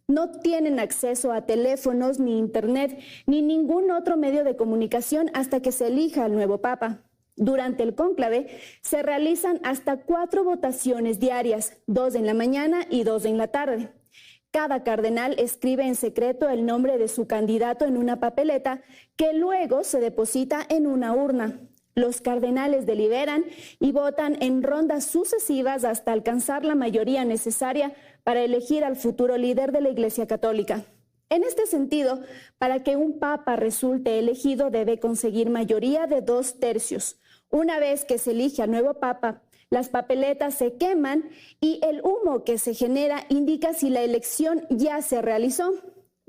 No tienen acceso a teléfonos, ni internet, ni ningún otro medio de comunicación hasta que se elija al nuevo Papa. Durante el cónclave se realizan hasta 4 votaciones diarias, 2 en la mañana y 2 en la tarde. Cada cardenal escribe en secreto el nombre de su candidato en una papeleta que luego se deposita en una urna. Los cardenales deliberan y votan en rondas sucesivas hasta alcanzar la mayoría necesaria para elegir al futuro líder de la Iglesia Católica. En este sentido, para que un papa resulte elegido debe conseguir mayoría de 2/3. Una vez que se elige al nuevo papa, las papeletas se queman y el humo que se genera indica si la elección ya se realizó.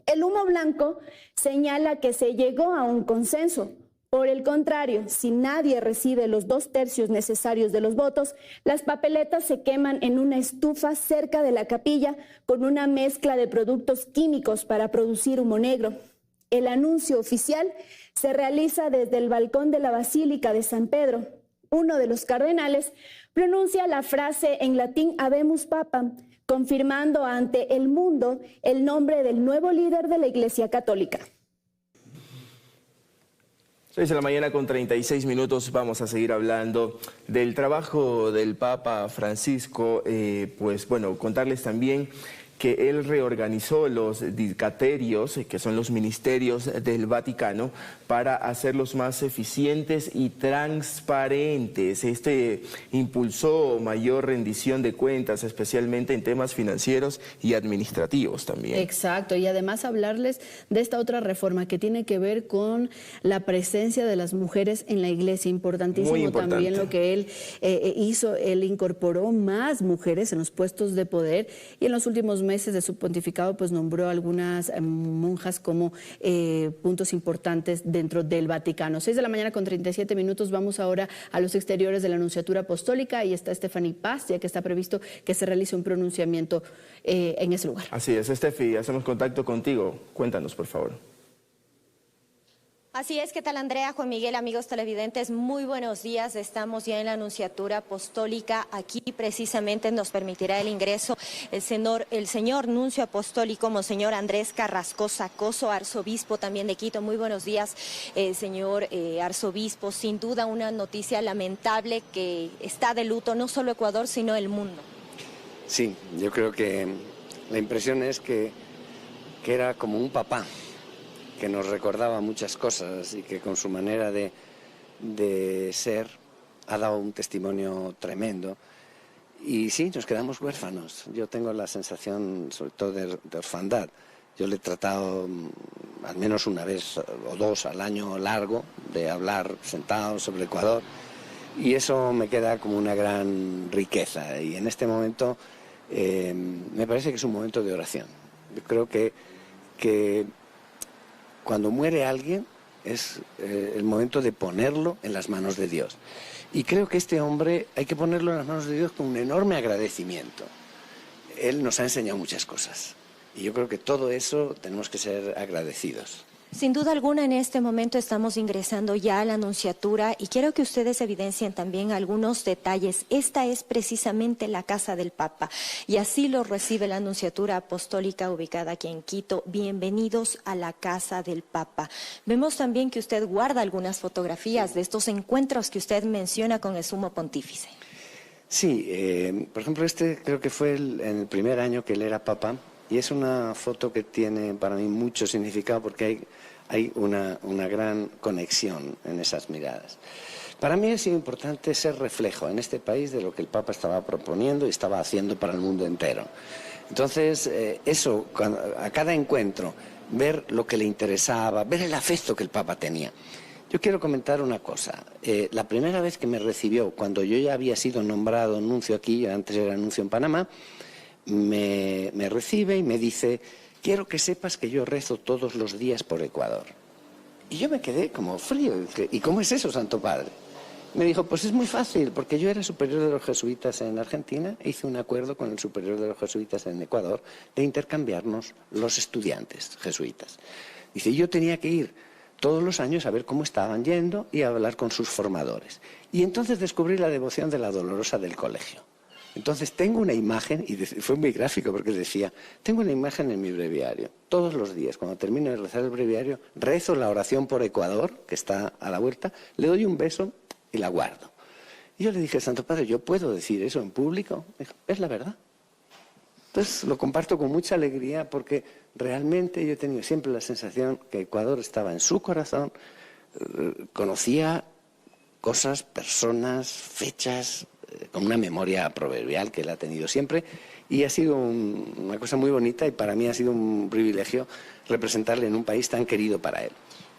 El humo blanco señala que se llegó a un consenso. Por el contrario, si nadie recibe los 2/3 necesarios de los votos, las papeletas se queman en una estufa cerca de la capilla con una mezcla de productos químicos para producir humo negro. El anuncio oficial se realiza desde el balcón de la Basílica de San Pedro. Uno de los cardenales pronuncia la frase en latín Habemus Papam, confirmando ante el mundo el nombre del nuevo líder de la Iglesia Católica. 6 de la mañana con 36 minutos, vamos a seguir hablando del trabajo del Papa Francisco. Pues bueno, contarles también que él reorganizó los dicaterios, que son los ministerios del Vaticano, para hacerlos más eficientes y transparentes. Impulsó mayor rendición de cuentas, especialmente en temas financieros y administrativos también. Exacto, y además hablarles de esta otra reforma que tiene que ver con la presencia de las mujeres en la iglesia. Importantísimo. Muy importante. También lo que él hizo, él incorporó más mujeres en los puestos de poder y en los últimos meses de su pontificado pues nombró algunas monjas como puntos importantes dentro del Vaticano. 6 de la mañana con 37 minutos, vamos ahora a los exteriores de la Nunciatura Apostólica y está Stephanie Paz, ya que está previsto que se realice un pronunciamiento en ese lugar. Así es, Steffi, hacemos contacto contigo. Cuéntanos, por favor. Así es, ¿qué tal Andrea, Juan Miguel, amigos televidentes? Muy buenos días, estamos ya en la Nunciatura Apostólica, aquí precisamente nos permitirá el ingreso el señor Nuncio Apostólico, Monseñor Andrés Carrascosa Coso, arzobispo también de Quito. Muy buenos días, señor arzobispo, sin duda una noticia lamentable que está de luto no solo Ecuador, sino el mundo. Sí, yo creo que la impresión es que era como un papá, que nos recordaba muchas cosas y que con su manera de ser ha dado un testimonio tremendo. Y sí, nos quedamos huérfanos. Yo tengo la sensación, sobre todo de orfandad. Yo le he tratado al menos una vez o dos al año largo de hablar sentado sobre Ecuador y eso me queda como una gran riqueza. Y en este momento me parece que es un momento de oración. Yo creo que cuando muere alguien es el momento de ponerlo en las manos de Dios. Y creo que este hombre hay que ponerlo en las manos de Dios con un enorme agradecimiento. Él nos ha enseñado muchas cosas. Y yo creo que todo eso tenemos que ser agradecidos. Sin duda alguna en este momento estamos ingresando ya a la Nunciatura y quiero que ustedes evidencien también algunos detalles. Esta es precisamente la casa del Papa y así lo recibe la Nunciatura Apostólica ubicada aquí en Quito. Bienvenidos a la casa del Papa. Vemos también que usted guarda algunas fotografías de estos encuentros que usted menciona con el Sumo Pontífice. Sí, por ejemplo creo que fue en el primer año que él era Papa. Y es una foto que tiene para mí mucho significado porque hay una gran conexión en esas miradas. Para mí ha sido importante ser reflejo en este país de lo que el Papa estaba proponiendo y estaba haciendo para el mundo entero. Entonces, eso, a cada encuentro, ver lo que le interesaba, ver el afecto que el Papa tenía. Yo quiero comentar una cosa. La primera vez que me recibió, cuando yo ya había sido nombrado nuncio aquí, antes era nuncio en Panamá, me recibe y me dice, quiero que sepas que yo rezo todos los días por Ecuador. Y yo me quedé como frío. ¿Y cómo es eso, Santo Padre? Me dijo, pues es muy fácil, porque yo era superior de los jesuitas en Argentina, e hice un acuerdo con el superior de los jesuitas en Ecuador de intercambiarnos los estudiantes jesuitas. Dice, yo tenía que ir todos los años a ver cómo estaban yendo y a hablar con sus formadores. Y entonces descubrí la devoción de la Dolorosa del colegio. Entonces tengo una imagen, y fue muy gráfico porque decía, tengo una imagen en mi breviario. Todos los días, cuando termino de rezar el breviario, rezo la oración por Ecuador, que está a la vuelta, le doy un beso y la guardo. Y yo le dije, Santo Padre, ¿yo puedo decir eso en público? Me dijo, es la verdad. Entonces lo comparto con mucha alegría porque realmente yo he tenido siempre la sensación que Ecuador estaba en su corazón, conocía cosas, personas, fechas, con una memoria proverbial que él ha tenido siempre y ha sido una cosa muy bonita y para mí ha sido un privilegio representarle en un país tan querido para él.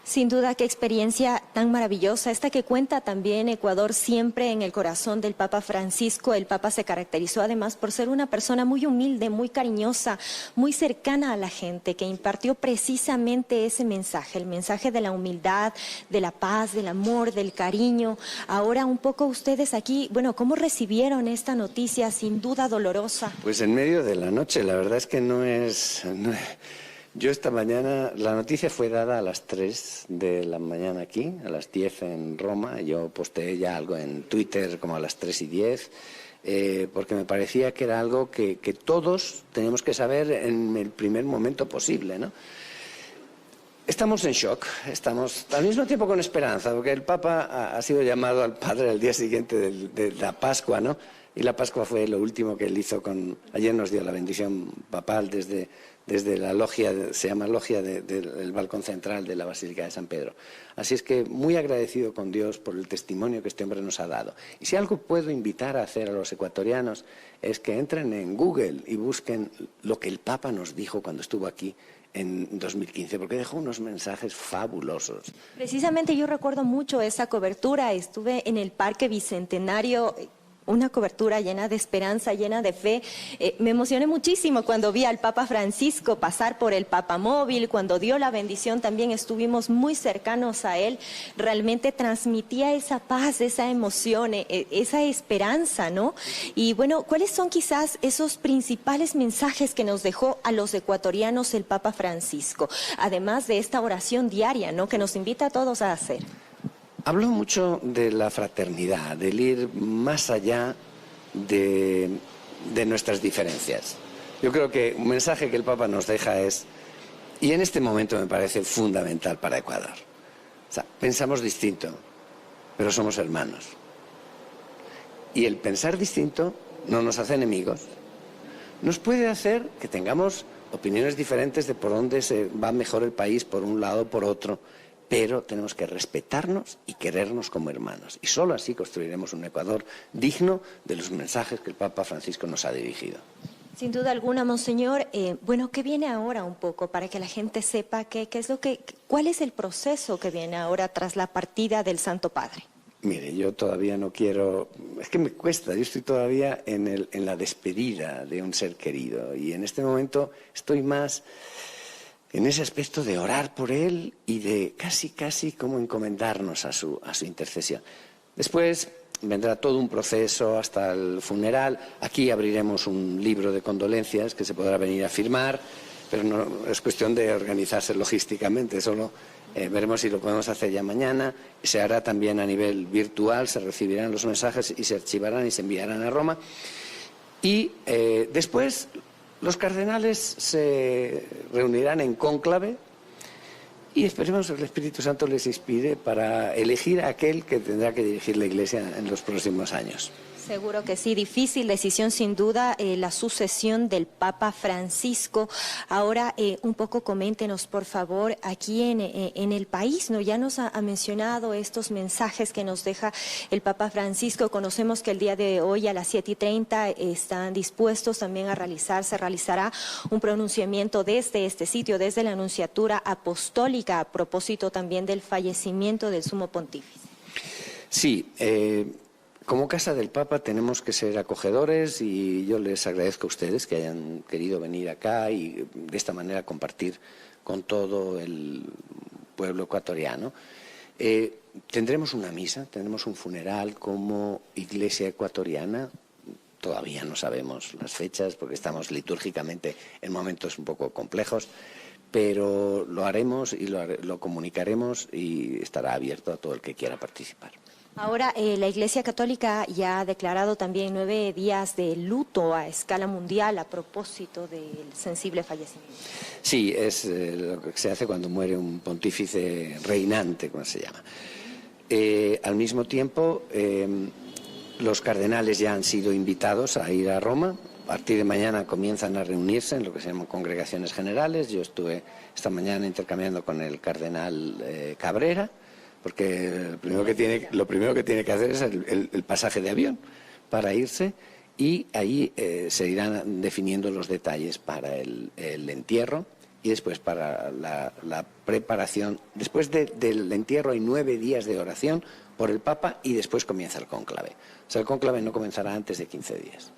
Sin duda, qué experiencia tan maravillosa, esta que cuenta también Ecuador siempre en el corazón del Papa Francisco. El Papa se caracterizó además por ser una persona muy humilde, muy cariñosa, muy cercana a la gente, que impartió precisamente ese mensaje, el mensaje de la humildad, de la paz, del amor, del cariño. Ahora un poco ustedes aquí, bueno, ¿cómo recibieron esta noticia sin duda dolorosa? Pues en medio de la noche, la verdad es que no es... Yo esta mañana, la noticia fue dada a las 3 de la mañana aquí, a las 10 en Roma. Yo posteé ya algo en Twitter como a las 3:10, porque me parecía que era algo que todos teníamos que saber en el primer momento posible, ¿no? Estamos en shock, estamos al mismo tiempo con esperanza, porque el Papa ha sido llamado al Padre al día siguiente de la Pascua, ¿no? Y la Pascua fue lo último que él hizo ayer nos dio la bendición papal desde la logia, se llama logia del balcón central de la Basílica de San Pedro. Así es que muy agradecido con Dios por el testimonio que este hombre nos ha dado. Y si algo puedo invitar a hacer a los ecuatorianos es que entren en Google y busquen lo que el Papa nos dijo cuando estuvo aquí en 2015, porque dejó unos mensajes fabulosos. Precisamente yo recuerdo mucho esa cobertura, estuve en el Parque Bicentenario, una cobertura llena de esperanza, llena de fe. Me emocioné muchísimo cuando vi al Papa Francisco pasar por el Papamóvil, cuando dio la bendición también estuvimos muy cercanos a él. Realmente transmitía esa paz, esa emoción, esa esperanza, ¿no? Y bueno, ¿cuáles son quizás esos principales mensajes que nos dejó a los ecuatorianos el Papa Francisco? Además de esta oración diaria, ¿no?, que nos invita a todos a hacer. Habló mucho de la fraternidad, del ir más allá de nuestras diferencias. Yo creo que un mensaje que el Papa nos deja es, y en este momento me parece fundamental para Ecuador, o sea, pensamos distinto, pero somos hermanos. Y el pensar distinto no nos hace enemigos, nos puede hacer que tengamos opiniones diferentes de por dónde se va mejor el país, por un lado o por otro, pero tenemos que respetarnos y querernos como hermanos. Y solo así construiremos un Ecuador digno de los mensajes que el Papa Francisco nos ha dirigido. Sin duda alguna, Monseñor. Bueno, ¿qué viene ahora un poco para que la gente sepa cuál es el proceso que viene ahora tras la partida del Santo Padre? Mire, yo todavía no quiero, es que me cuesta, yo estoy todavía en la despedida de un ser querido y en este momento estoy más en ese aspecto de orar por él y de casi como encomendarnos a su intercesión. Después vendrá todo un proceso hasta el funeral. Aquí abriremos un libro de condolencias que se podrá venir a firmar, pero no es cuestión de organizarse logísticamente, solo veremos si lo podemos hacer ya mañana. Se hará también a nivel virtual, se recibirán los mensajes y se archivarán y se enviarán a Roma. Y después los cardenales se reunirán en cónclave y esperemos que el Espíritu Santo les inspire para elegir a aquel que tendrá que dirigir la Iglesia en los próximos años. Seguro que sí, difícil decisión sin duda, la sucesión del Papa Francisco. Ahora un poco coméntenos por favor aquí en el país, ¿no? Ya nos ha mencionado estos mensajes que nos deja el Papa Francisco. Conocemos que el día de hoy a las 7:30 están dispuestos también se realizará un pronunciamiento desde este sitio, desde la Nunciatura Apostólica, a propósito también del fallecimiento del Sumo Pontífice. Sí, como Casa del Papa tenemos que ser acogedores y yo les agradezco a ustedes que hayan querido venir acá y de esta manera compartir con todo el pueblo ecuatoriano. Tendremos una misa, tendremos un funeral como Iglesia ecuatoriana. Todavía no sabemos las fechas porque estamos litúrgicamente en momentos un poco complejos, pero lo haremos y lo comunicaremos y estará abierto a todo el que quiera participar. Ahora, la Iglesia Católica ya ha declarado también 9 días de luto a escala mundial a propósito del sensible fallecimiento. Sí, es lo que se hace cuando muere un pontífice reinante, como se llama. Al mismo tiempo, los cardenales ya han sido invitados a ir a Roma. A partir de mañana comienzan a reunirse en lo que se llaman congregaciones generales. Yo estuve esta mañana intercambiando con el cardenal Cabrera, porque lo primero que tiene que hacer es el pasaje de avión para irse y ahí se irán definiendo los detalles para el entierro y después para la preparación. Después del entierro hay 9 días de oración por el Papa y después comienza el cónclave. O sea, el cónclave no comenzará antes de 15 días.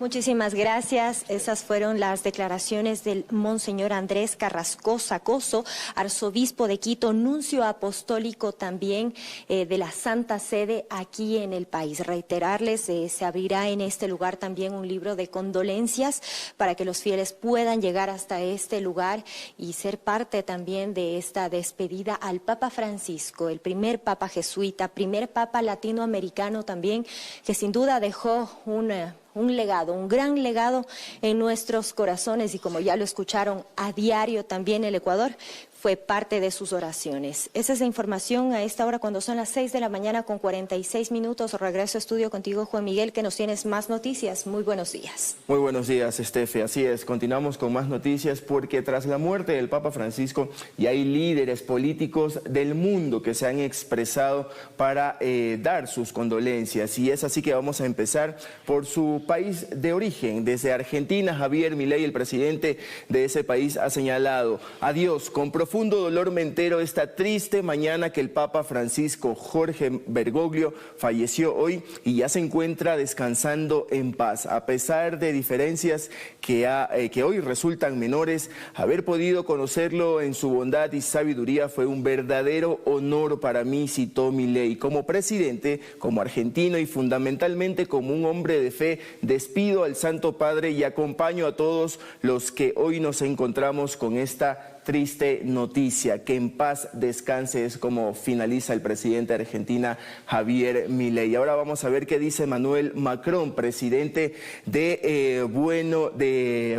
Muchísimas gracias. Esas fueron las declaraciones del Monseñor Andrés Carrascosa Coso, arzobispo de Quito, nuncio apostólico también de la Santa Sede aquí en el país. Reiterarles, se abrirá en este lugar también un libro de condolencias para que los fieles puedan llegar hasta este lugar y ser parte también de esta despedida al Papa Francisco, el primer Papa jesuita, primer Papa latinoamericano también, que sin duda dejó un legado, un gran legado en nuestros corazones y como ya lo escucharon a diario también el Ecuador fue parte de sus oraciones. Esa es la información a esta hora cuando son las 6 de la mañana con 46 minutos. Regreso a estudio contigo, Juan Miguel, que nos tienes más noticias. Muy buenos días. Muy buenos días, Estefe. Así es, continuamos con más noticias porque tras la muerte del Papa Francisco ya hay líderes políticos del mundo que se han expresado para dar sus condolencias. Y es así que vamos a empezar por su país de origen. Desde Argentina, Javier Milei, el presidente de ese país, ha señalado: adiós, con profundo dolor me entero esta triste mañana que el Papa Francisco Jorge Bergoglio falleció hoy y ya se encuentra descansando en paz. A pesar de diferencias que hoy resultan menores, haber podido conocerlo en su bondad y sabiduría fue un verdadero honor para mí, citó Milei. Como presidente, como argentino y fundamentalmente como un hombre de fe, despido al Santo Padre y acompaño a todos los que hoy nos encontramos con esta triste noticia. Que en paz descanse, es como finaliza el presidente de Argentina, Javier Milei. Ahora vamos a ver qué dice Emmanuel Macron, presidente de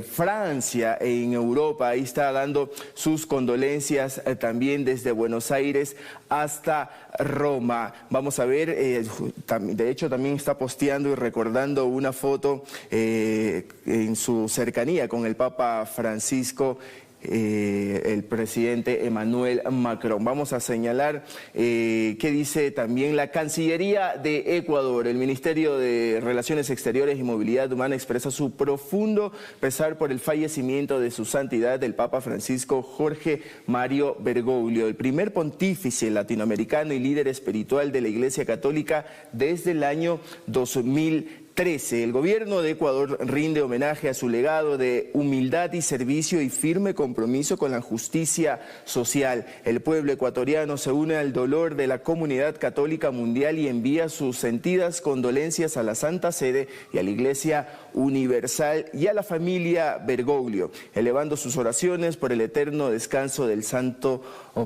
Francia en Europa. Ahí está dando sus condolencias también desde Buenos Aires hasta Roma. Vamos a ver, de hecho también está posteando y recordando una foto en su cercanía con el Papa Francisco, el presidente Emmanuel Macron. Vamos a señalar qué dice también la Cancillería de Ecuador. El Ministerio de Relaciones Exteriores y Movilidad Humana expresa su profundo pesar por el fallecimiento de su santidad el Papa Francisco Jorge Mario Bergoglio, el primer pontífice latinoamericano y líder espiritual de la Iglesia Católica desde el año 2013. El gobierno de Ecuador rinde homenaje a su legado de humildad y servicio y firme compromiso con la justicia social. El pueblo ecuatoriano se une al dolor de la comunidad católica mundial y envía sus sentidas condolencias a la Santa Sede y a la Iglesia Universal y a la familia Bergoglio, elevando sus oraciones por el eterno descanso del Santo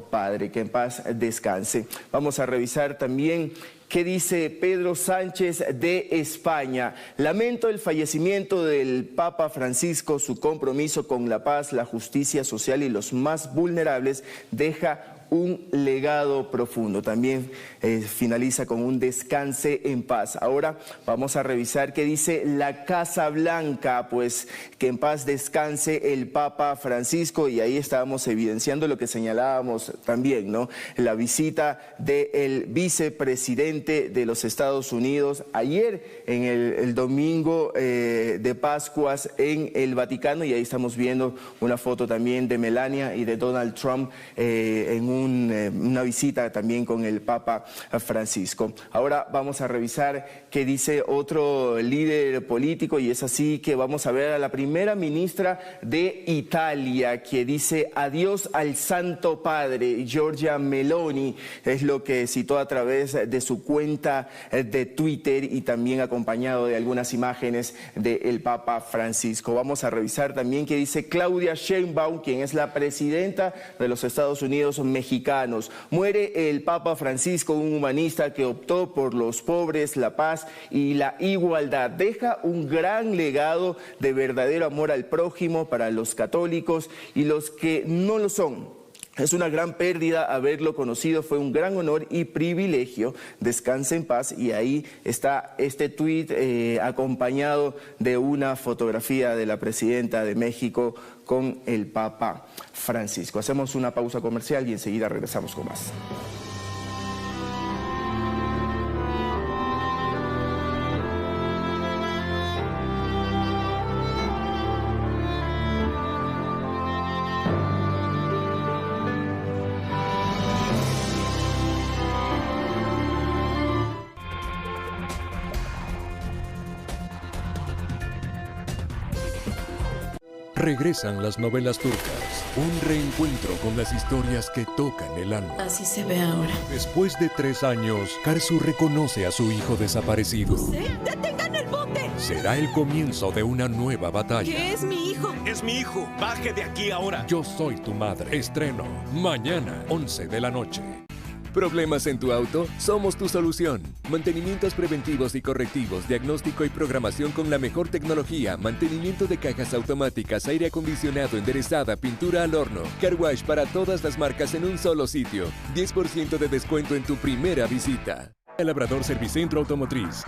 Padre. Que en paz descanse. Vamos a revisar también ¿qué dice Pedro Sánchez de España? Lamento el fallecimiento del Papa Francisco, su compromiso con la paz, la justicia social y los más vulnerables deja un legado profundo. También finaliza con un descanse en paz. Ahora vamos a revisar qué dice la Casa Blanca, pues que en paz descanse el Papa Francisco, y ahí estábamos evidenciando lo que señalábamos también, ¿no? La visita del vicepresidente de los Estados Unidos ayer en el domingo de Pascuas en el Vaticano, y ahí estamos viendo una foto también de Melania y de Donald Trump en una visita también con el Papa Francisco. Ahora vamos a revisar qué dice otro líder político, y es así que vamos a ver a la primera ministra de Italia, que dice adiós al Santo Padre. Giorgia Meloni es lo que citó a través de su cuenta de Twitter y también acompañado de algunas imágenes del Papa Francisco. Vamos a revisar también qué dice Claudia Sheinbaum, quien es la presidenta de los Estados Unidos mexicanos. Muere el Papa Francisco, un humanista que optó por los pobres, la paz y la igualdad. Deja un gran legado de verdadero amor al prójimo para los católicos y los que no lo son. Es una gran pérdida haberlo conocido, fue un gran honor y privilegio. Descanse en paz. Y ahí está este tuit acompañado de una fotografía de la presidenta de México con el Papa Francisco. Hacemos una pausa comercial y enseguida regresamos con más. Regresan las novelas turcas, un reencuentro con las historias que tocan el alma. Así se ve ahora. Después de 3 años, Karsu reconoce a su hijo desaparecido. ¡Detengan el bote! Será el comienzo de una nueva batalla. ¿Qué es mi hijo? Es mi hijo. Baje de aquí ahora. Yo soy tu madre. Estreno mañana, 11 de la noche. ¿Problemas en tu auto? Somos tu solución. Mantenimientos preventivos y correctivos, diagnóstico y programación con la mejor tecnología, mantenimiento de cajas automáticas, aire acondicionado, enderezada, pintura al horno, car wash para todas las marcas en un solo sitio. 10% de descuento en tu primera visita. El Labrador Servicentro Automotriz.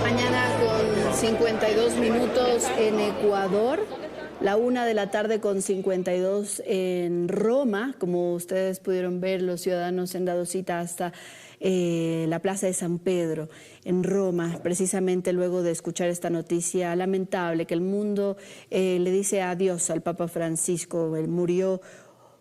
Mañana con 52 minutos en Ecuador, la 1:52 p.m. en Roma. Como ustedes pudieron ver, los ciudadanos se han dado cita hasta la Plaza de San Pedro en Roma, precisamente luego de escuchar esta noticia lamentable que el mundo le dice adiós al Papa Francisco. Él murió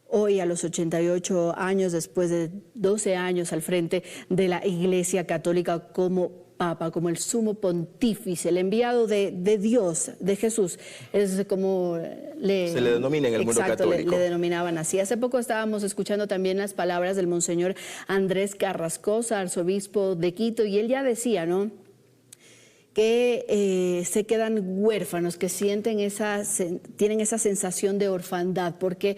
hoy a los 88 años, después de 12 años al frente de la Iglesia Católica como Papa, como el sumo pontífice, el enviado de Dios, de Jesús. Es como se le denomina en el mundo católico. Le denominaban así. Hace poco estábamos escuchando también las palabras del monseñor Andrés Carrascosa, arzobispo de Quito, y él ya decía, ¿no?, que se quedan huérfanos, que tienen esa sensación de orfandad, porque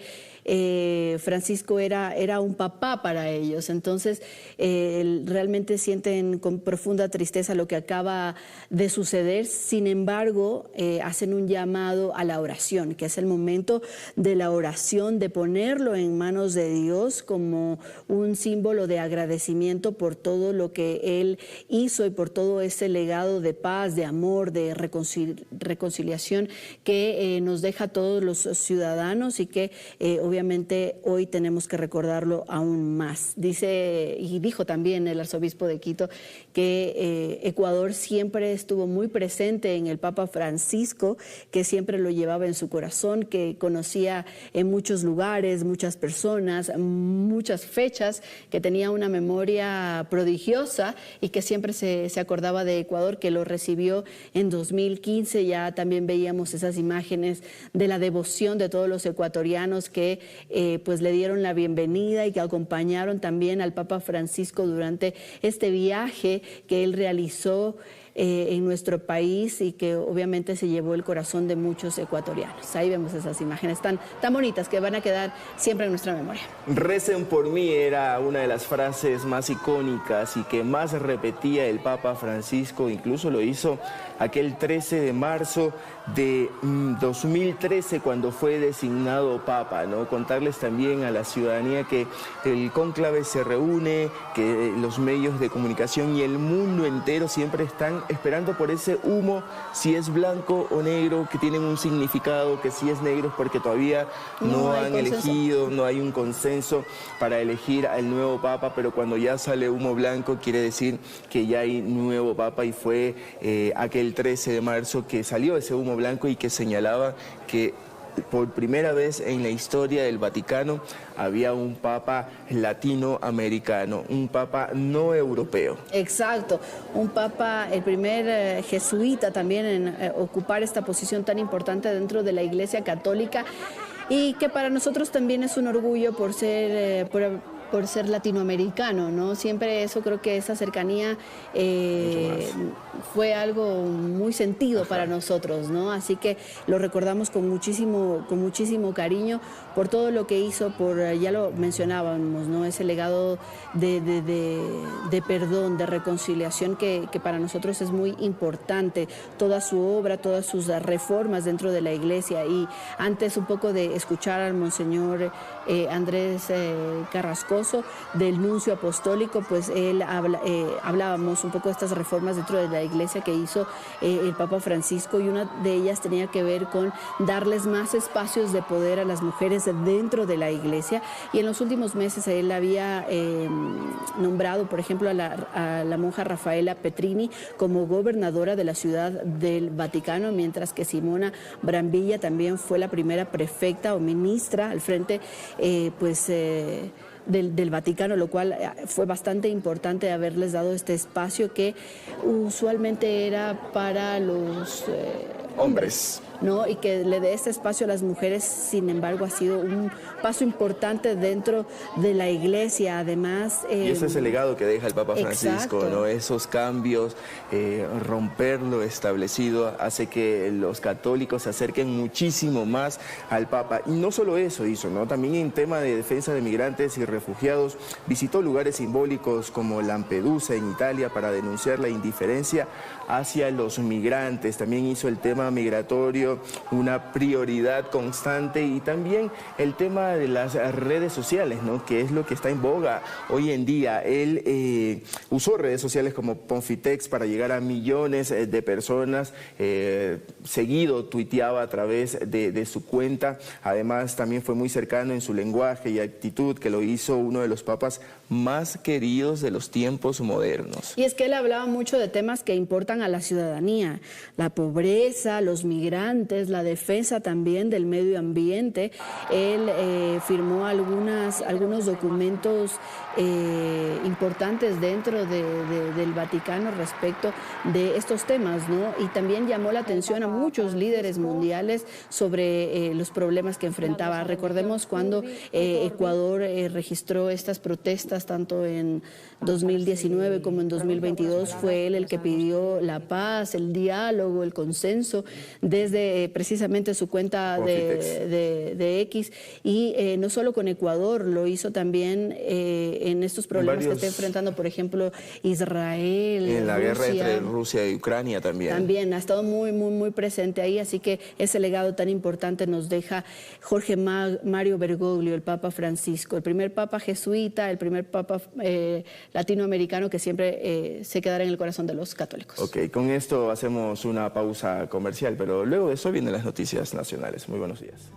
Francisco era un papá para ellos. Entonces realmente sienten con profunda tristeza lo que acaba de suceder. Sin embargo, hacen un llamado a la oración, que es el momento de la oración, de ponerlo en manos de Dios como un símbolo de agradecimiento por todo lo que Él hizo y por todo ese legado de paz, de amor, de reconciliación que nos deja a todos los ciudadanos, y que obviamente hoy tenemos que recordarlo aún más. Dice y dijo también el arzobispo de Quito que Ecuador siempre estuvo muy presente en el Papa Francisco, que siempre lo llevaba en su corazón, que conocía en muchos lugares, muchas personas, muchas fechas, que tenía una memoria prodigiosa y que siempre se acordaba de Ecuador, que lo recibió en 2015. Ya también veíamos esas imágenes de la devoción de todos los ecuatorianos que pues le dieron la bienvenida y que acompañaron también al Papa Francisco durante este viaje que él realizó en nuestro país, y que obviamente se llevó el corazón de muchos ecuatorianos. Ahí vemos esas imágenes tan bonitas que van a quedar siempre en nuestra memoria. Recen por mí era una de las frases más icónicas y que más repetía el Papa Francisco. Incluso lo hizo aquel 13 de marzo de 2013 cuando fue designado Papa, ¿no? Contarles también a la ciudadanía que el cónclave se reúne, que los medios de comunicación y el mundo entero siempre están esperando por ese humo, si es blanco o negro, que tienen un significado, que si es negro porque todavía no han elegido, no hay un consenso para elegir al nuevo Papa, pero cuando ya sale humo blanco quiere decir que ya hay nuevo Papa, y fue aquel 13 de marzo que salió ese humo blanco y que señalaba que por primera vez en la historia del Vaticano había un papa latinoamericano, un papa no europeo. Exacto, un papa, el primer jesuita también en ocupar esta posición tan importante dentro de la Iglesia Católica, y que para nosotros también es un orgullo por ser latinoamericano, ¿no? Siempre eso, creo que esa cercanía fue algo muy sentido para nosotros, ¿no? Así que lo recordamos con muchísimo cariño por todo lo que hizo, ya lo mencionábamos, ¿no? Ese legado de perdón, de reconciliación que para nosotros es muy importante. Toda su obra, todas sus reformas dentro de la Iglesia. Y antes un poco de escuchar al monseñor Andrés Carrascoso, del nuncio apostólico, pues él hablábamos un poco de estas reformas dentro de la Iglesia que hizo el Papa Francisco, y una de ellas tenía que ver con darles más espacios de poder a las mujeres dentro de la Iglesia. Y en los últimos meses él había nombrado, por ejemplo, a la monja Rafaela Petrini como gobernadora de la Ciudad del Vaticano, mientras que Simona Brambilla también fue la primera prefecta o ministra al frente del Vaticano, lo cual fue bastante importante haberles dado este espacio que usualmente era para los hombres, ¿no? Y que le dé este espacio a las mujeres, sin embargo, ha sido un paso importante dentro de la Iglesia. Además, y ese es el legado que deja el Papa Francisco, ¿no? Esos cambios, romper lo establecido, hace que los católicos se acerquen muchísimo más al Papa. Y no solo eso hizo, ¿no? También en tema de defensa de migrantes y refugiados, visitó lugares simbólicos como Lampedusa en Italia para denunciar la indiferencia hacia los migrantes. También hizo el tema migratorio una prioridad constante, y también el tema de las redes sociales, ¿no? Que es lo que está en boga hoy en día. Él usó redes sociales como Ponfitex para llegar a millones de personas, seguido tuiteaba a través de su cuenta. Además, también fue muy cercano en su lenguaje y actitud, que lo hizo uno de los papas más queridos de los tiempos modernos. Y es que él hablaba mucho de temas que importan a la ciudadanía: la pobreza, los migrantes, la defensa también del medio ambiente. Él firmó algunos documentos importantes dentro del Vaticano respecto de estos temas, ¿no? Y también llamó la atención a muchos líderes mundiales sobre los problemas que enfrentaba. Recordemos cuando Ecuador registró estas protestas, tanto en 2019 como en 2022, fue él el que pidió la paz, el diálogo, el consenso, desde precisamente su cuenta de X. Y no solo con Ecuador, lo hizo también en estos problemas que está enfrentando, por ejemplo, Israel, en la Rusia, guerra entre Rusia y Ucrania también. También ha estado muy presente ahí, así que ese legado tan importante nos deja Jorge Mario Bergoglio, el Papa Francisco, el primer Papa jesuita, el primer Papa latinoamericano que siempre se quedará en el corazón de los católicos. Ok, con esto hacemos una pausa comercial, pero luego de eso vienen las noticias nacionales. Muy buenos días.